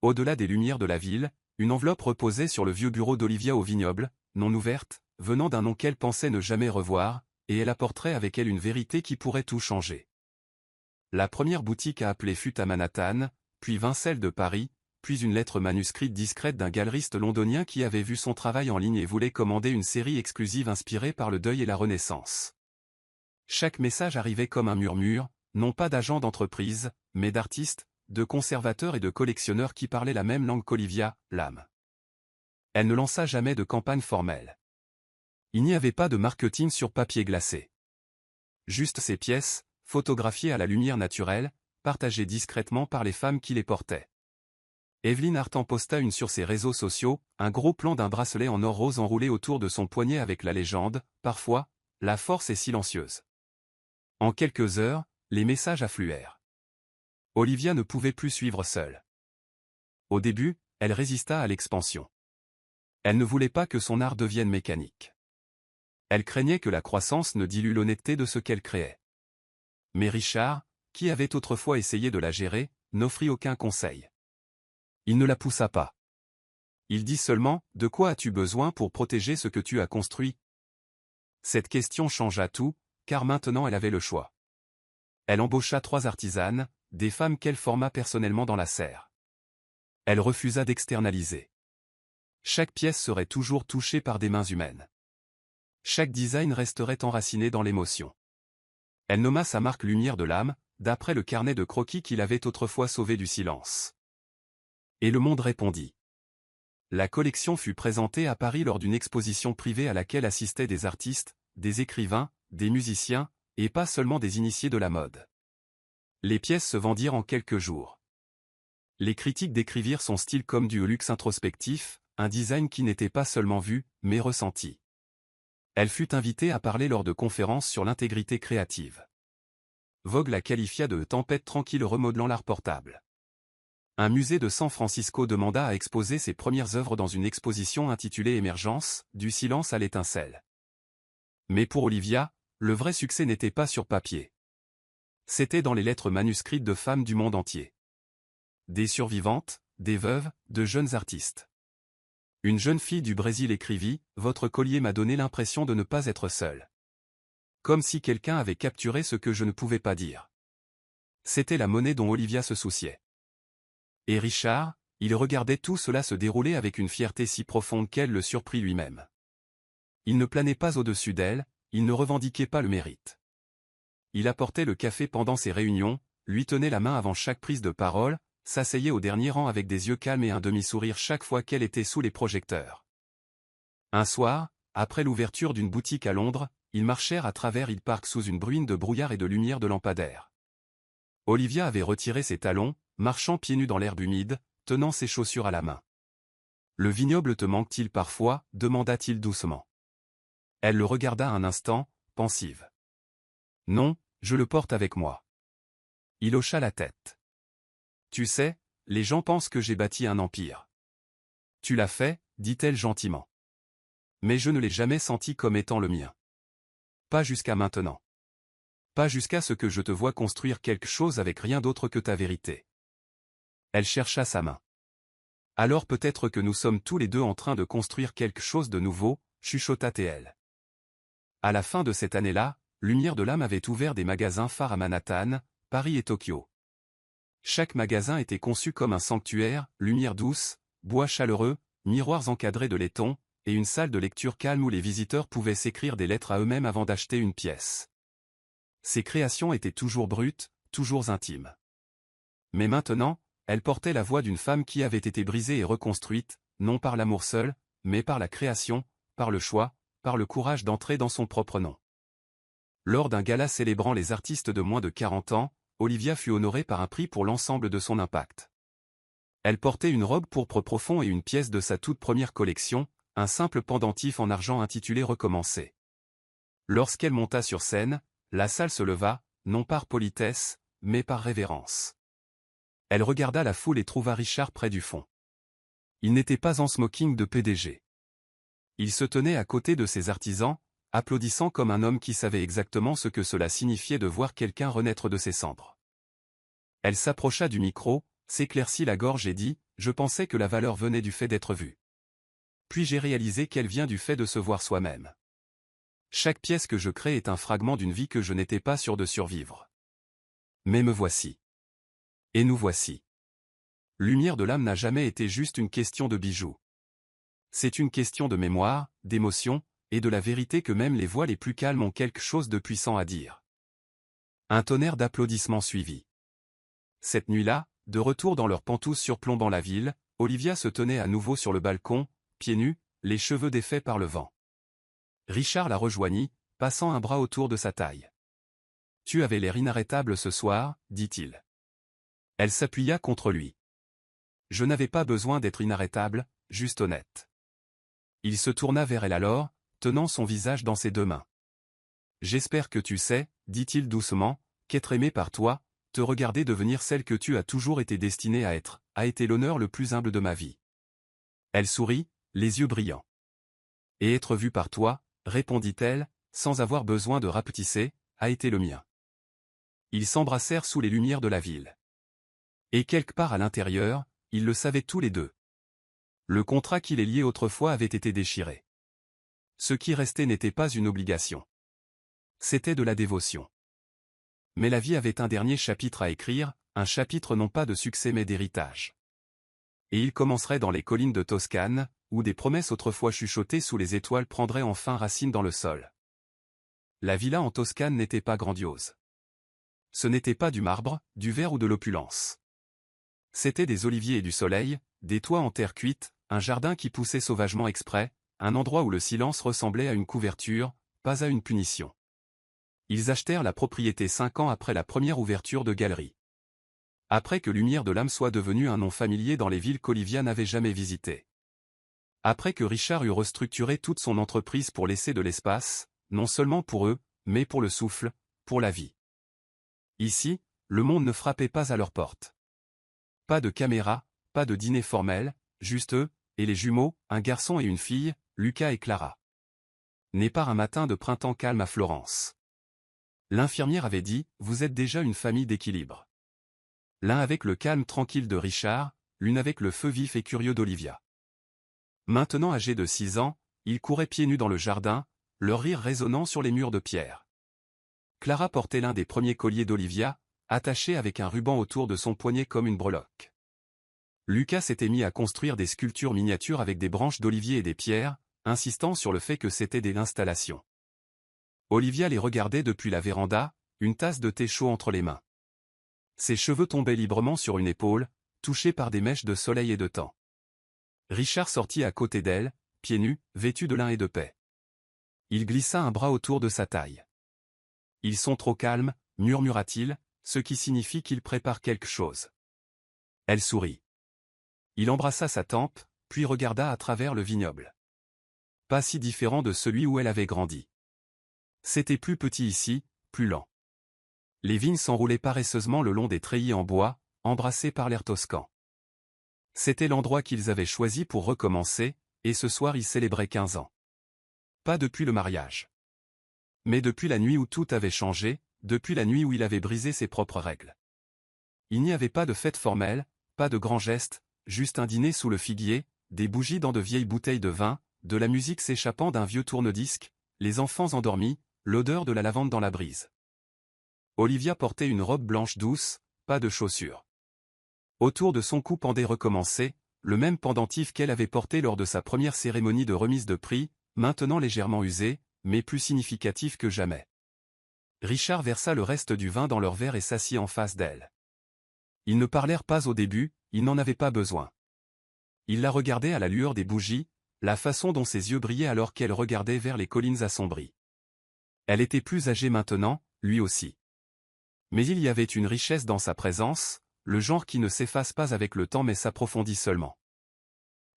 Au-delà des lumières de la ville, une enveloppe reposait sur le vieux bureau d'Olivia au vignoble, non ouverte, venant d'un nom qu'elle pensait ne jamais revoir, et elle apporterait avec elle une vérité qui pourrait tout changer. La première boutique à appeler fut à Manhattan, puis vint celle de Paris, puis une lettre manuscrite discrète d'un galeriste londonien qui avait vu son travail en ligne et voulait commander une série exclusive inspirée par le deuil et la Renaissance. Chaque message arrivait comme un murmure, non pas d'agents d'entreprise, mais d'artistes, de conservateurs et de collectionneurs qui parlaient la même langue qu'Olivia, l'âme. Elle ne lança jamais de campagne formelle. Il n'y avait pas de marketing sur papier glacé. Juste ces pièces, photographiées à la lumière naturelle, partagées discrètement par les femmes qui les portaient. Evelyn Hart en posta une sur ses réseaux sociaux, un gros plan d'un bracelet en or rose enroulé autour de son poignet avec la légende, parfois, la force est silencieuse. En quelques heures, les messages affluèrent. Olivia ne pouvait plus suivre seule. Au début, elle résista à l'expansion. Elle ne voulait pas que son art devienne mécanique. Elle craignait que la croissance ne dilue l'honnêteté de ce qu'elle créait. Mais Richard, qui avait autrefois essayé de la gérer, n'offrit aucun conseil. Il ne la poussa pas. Il dit seulement, « De quoi as-tu besoin pour protéger ce que tu as construit ?» Cette question changea tout, car maintenant elle avait le choix. Elle embaucha 3 artisanes, des femmes qu'elle forma personnellement dans la serre. Elle refusa d'externaliser. Chaque pièce serait toujours touchée par des mains humaines. Chaque design resterait enraciné dans l'émotion. Elle nomma sa marque Lumière de l'âme, d'après le carnet de croquis qu'il avait autrefois sauvé du silence. Et le monde répondit. La collection fut présentée à Paris lors d'une exposition privée à laquelle assistaient des artistes, des écrivains, des musiciens, et pas seulement des initiés de la mode. Les pièces se vendirent en quelques jours. Les critiques décrivirent son style comme du luxe introspectif, un design qui n'était pas seulement vu, mais ressenti. Elle fut invitée à parler lors de conférences sur l'intégrité créative. Vogue la qualifia de « tempête tranquille remodelant l'art portable ». Un musée de San Francisco demanda à exposer ses premières œuvres dans une exposition intitulée Émergence, du silence à l'étincelle. Mais pour Olivia, le vrai succès n'était pas sur papier. C'était dans les lettres manuscrites de femmes du monde entier. Des survivantes, des veuves, de jeunes artistes. Une jeune fille du Brésil écrivit « Votre collier m'a donné l'impression de ne pas être seule. Comme si quelqu'un avait capturé ce que je ne pouvais pas dire. » C'était la monnaie dont Olivia se souciait. Et Richard, il regardait tout cela se dérouler avec une fierté si profonde qu'elle le surprit lui-même. Il ne planait pas au-dessus d'elle, il ne revendiquait pas le mérite. Il apportait le café pendant ses réunions, lui tenait la main avant chaque prise de parole, s'asseyait au dernier rang avec des yeux calmes et un demi-sourire chaque fois qu'elle était sous les projecteurs. Un soir, après l'ouverture d'une boutique à Londres, ils marchèrent à travers Hyde Park sous une bruine de brouillard et de lumière de lampadaire. Olivia avait retiré ses talons, marchant pieds nus dans l'herbe humide, tenant ses chaussures à la main. « Le vignoble te manque-t-il parfois » demanda-t-il doucement. Elle le regarda un instant, pensive. « Non, je le porte avec moi. » Il hocha la tête. « Tu sais, les gens pensent que j'ai bâti un empire. »« Tu l'as fait » dit-elle gentiment. « Mais je ne l'ai jamais senti comme étant le mien. Pas jusqu'à maintenant. Pas jusqu'à ce que je te vois construire quelque chose avec rien d'autre que ta vérité. » Elle chercha sa main. « Alors peut-être que nous sommes tous les deux en train de construire quelque chose de nouveau, chuchota-t-elle. À la fin de cette année-là, Lumière de l'âme avait ouvert des magasins phares à Manhattan, Paris et Tokyo. Chaque magasin était conçu comme un sanctuaire, lumière douce, bois chaleureux, miroirs encadrés de laiton, et une salle de lecture calme où les visiteurs pouvaient s'écrire des lettres à eux-mêmes avant d'acheter une pièce. Ces créations étaient toujours brutes, toujours intimes. Mais maintenant, elles portaient la voix d'une femme qui avait été brisée et reconstruite, non par l'amour seul, mais par la création, par le choix, par le courage d'entrer dans son propre nom. Lors d'un gala célébrant les artistes de moins de 40 ans, Olivia fut honorée par un prix pour l'ensemble de son impact. Elle portait une robe pourpre profond et une pièce de sa toute première collection, un simple pendentif en argent intitulé Recommencer. Lorsqu'elle monta sur scène, la salle se leva, non par politesse, mais par révérence. Elle regarda la foule et trouva Richard près du fond. Il n'était pas en smoking de PDG. Il se tenait à côté de ses artisans, applaudissant comme un homme qui savait exactement ce que cela signifiait de voir quelqu'un renaître de ses cendres. Elle s'approcha du micro, s'éclaircit la gorge et dit « Je pensais que la valeur venait du fait d'être vue. Puis j'ai réalisé qu'elle vient du fait de se voir soi-même. Chaque pièce que je crée est un fragment d'une vie que je n'étais pas sûr de survivre. Mais me voici. Et nous voici. Lumière de l'âme n'a jamais été juste une question de bijoux. C'est une question de mémoire, d'émotion, et de la vérité que même les voix les plus calmes ont quelque chose de puissant à dire. » Un tonnerre d'applaudissements suivit. Cette nuit-là, de retour dans leurs pentouses surplombant la ville, Olivia se tenait à nouveau sur le balcon, pieds nus, les cheveux défaits par le vent. Richard la rejoignit, passant un bras autour de sa taille. « Tu avais l'air inarrêtable ce soir, dit-il. » Elle s'appuya contre lui. « Je n'avais pas besoin d'être inarrêtable, juste honnête. » Il se tourna vers elle alors, tenant son visage dans ses deux mains. « J'espère que tu sais, dit-il doucement, qu'être aimé par toi, te regarder devenir celle que tu as toujours été destinée à être, a été l'honneur le plus humble de ma vie. » Elle sourit, les yeux brillants. « Et être vue par toi, répondit-elle, sans avoir besoin de rapetisser, a été le mien. » Ils s'embrassèrent sous les lumières de la ville. Et quelque part à l'intérieur, ils le savaient tous les deux. Le contrat qui les liait autrefois avait été déchiré. Ce qui restait n'était pas une obligation. C'était de la dévotion. Mais la vie avait un dernier chapitre à écrire, un chapitre non pas de succès mais d'héritage. Et il commencerait dans les collines de Toscane, où des promesses autrefois chuchotées sous les étoiles prendraient enfin racine dans le sol. La villa en Toscane n'était pas grandiose. Ce n'était pas du marbre, du verre ou de l'opulence. C'étaient des oliviers et du soleil, des toits en terre cuite, un jardin qui poussait sauvagement exprès, un endroit où le silence ressemblait à une couverture, pas à une punition. Ils achetèrent la propriété 5 ans après la première ouverture de galerie. Après que Lumière de l'âme soit devenue un nom familier dans les villes qu'Olivia n'avait jamais visitées. Après que Richard eut restructuré toute son entreprise pour laisser de l'espace, non seulement pour eux, mais pour le souffle, pour la vie. Ici, le monde ne frappait pas à leur porte. Pas de caméra, pas de dîner formel, juste eux, et les jumeaux, un garçon et une fille, Lucas et Clara. Nés par un matin de printemps calme à Florence. L'infirmière avait dit « Vous êtes déjà une famille d'équilibre. » L'un avec le calme tranquille de Richard, l'une avec le feu vif et curieux d'Olivia. Maintenant âgés de 6 ans, ils couraient pieds nus dans le jardin, leur rire résonnant sur les murs de pierre. Clara portait l'un des premiers colliers d'Olivia, attaché avec un ruban autour de son poignet comme une breloque. Lucas s'était mis à construire des sculptures miniatures avec des branches d'olivier et des pierres, insistant sur le fait que c'était des installations. Olivia les regardait depuis la véranda, une tasse de thé chaud entre les mains. Ses cheveux tombaient librement sur une épaule, touchée par des mèches de soleil et de temps. Richard sortit à côté d'elle, pieds nus, vêtus de lin et de paix. Il glissa un bras autour de sa taille. « Ils sont trop calmes » murmura-t-il, ce qui signifie qu'il prépare quelque chose. Elle sourit. Il embrassa sa tempe, puis regarda à travers le vignoble. Pas si différent de celui où elle avait grandi. C'était plus petit ici, plus lent. Les vignes s'enroulaient paresseusement le long des treillis en bois, embrassés par l'air toscan. C'était l'endroit qu'ils avaient choisi pour recommencer, et ce soir ils célébraient 15 ans. Pas depuis le mariage. Mais depuis la nuit où tout avait changé, depuis la nuit où il avait brisé ses propres règles. Il n'y avait pas de fête formelle, pas de grands gestes, juste un dîner sous le figuier, des bougies dans de vieilles bouteilles de vin, de la musique s'échappant d'un vieux tourne-disque, les enfants endormis, l'odeur de la lavande dans la brise. Olivia portait une robe blanche douce, pas de chaussures. Autour de son cou pendait recommencé, le même pendentif qu'elle avait porté lors de sa première cérémonie de remise de prix, maintenant légèrement usé, mais plus significatif que jamais. Richard versa le reste du vin dans leur verre et s'assit en face d'elle. Ils ne parlèrent pas au début, ils n'en avaient pas besoin. Il la regardait à la lueur des bougies, la façon dont ses yeux brillaient alors qu'elle regardait vers les collines assombries. Elle était plus âgée maintenant, lui aussi. Mais il y avait une richesse dans sa présence, le genre qui ne s'efface pas avec le temps mais s'approfondit seulement.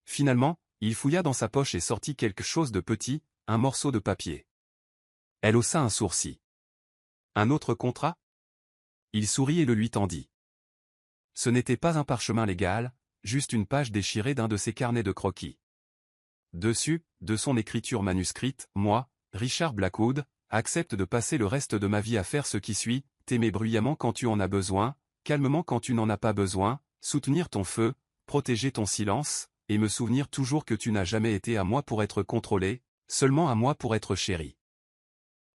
Finalement, il fouilla dans sa poche et sortit quelque chose de petit, un morceau de papier. Elle haussa un sourcil. Un autre contrat? Il sourit et le lui tendit. Ce n'était pas un parchemin légal, juste une page déchirée d'un de ses carnets de croquis. Dessus, de son écriture manuscrite, moi, Richard Blackwood, accepte de passer le reste de ma vie à faire ce qui suit, t'aimer bruyamment quand tu en as besoin, calmement quand tu n'en as pas besoin, soutenir ton feu, protéger ton silence, et me souvenir toujours que tu n'as jamais été à moi pour être contrôlé, seulement à moi pour être chéri.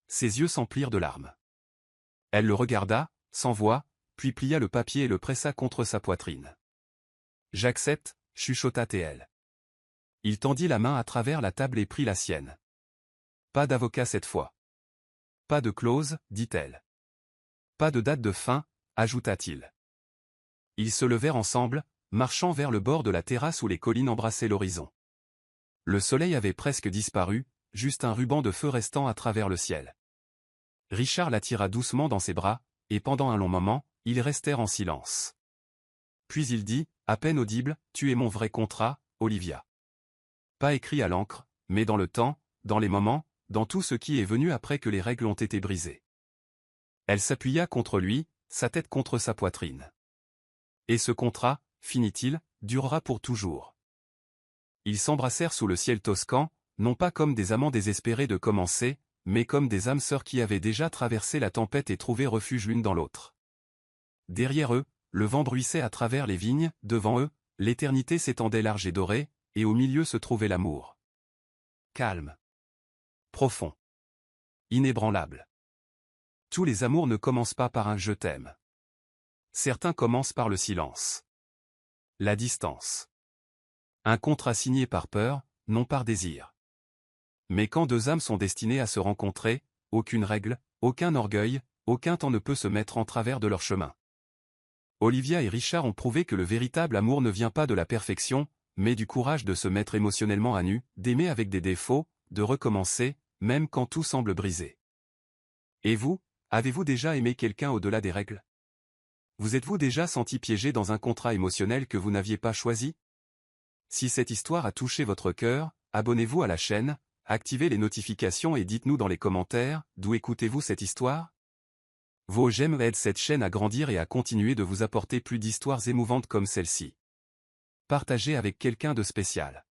Ses yeux s'emplirent de larmes. Elle le regarda, sans voix, puis plia le papier et le pressa contre sa poitrine. « J'accepte » chuchota-t-elle. Il tendit la main à travers la table et prit la sienne. « Pas d'avocat cette fois. »« Pas de clause, dit-elle. »« Pas de date de fin, ajouta-t-il. Ils se levèrent ensemble, marchant vers le bord de la terrasse où les collines embrassaient l'horizon. Le soleil avait presque disparu, juste un ruban de feu restant à travers le ciel. Richard la tira doucement dans ses bras, et pendant un long moment, ils restèrent en silence. Puis il dit, à peine audible, « Tu es mon vrai contrat, Olivia. » Pas écrit à l'encre, mais dans le temps, dans les moments, dans tout ce qui est venu après que les règles ont été brisées. Elle s'appuya contre lui, sa tête contre sa poitrine. Et ce contrat, finit-il, durera pour toujours. Ils s'embrassèrent sous le ciel toscan, non pas comme des amants désespérés de commencer, mais comme des âmes sœurs qui avaient déjà traversé la tempête et trouvé refuge l'une dans l'autre. Derrière eux, le vent bruissait à travers les vignes, devant eux, l'éternité s'étendait large et dorée, et au milieu se trouvait l'amour. Calme. Profond. Inébranlable. Tous les amours ne commencent pas par un « je t'aime ». Certains commencent par le silence. La distance. Un contrat signé par peur, non par désir. Mais quand deux âmes sont destinées à se rencontrer, aucune règle, aucun orgueil, aucun temps ne peut se mettre en travers de leur chemin. Olivia et Richard ont prouvé que le véritable amour ne vient pas de la perfection, mais du courage de se mettre émotionnellement à nu, d'aimer avec des défauts, de recommencer, même quand tout semble brisé. Et vous, avez-vous déjà aimé quelqu'un au-delà des règles? Vous êtes-vous déjà senti piégé dans un contrat émotionnel que vous n'aviez pas choisi? Si cette histoire a touché votre cœur, abonnez-vous à la chaîne, activez les notifications et dites-nous dans les commentaires, d'où écoutez-vous cette histoire? Vos j'aime aident cette chaîne à grandir et à continuer de vous apporter plus d'histoires émouvantes comme celle-ci. Partagez avec quelqu'un de spécial.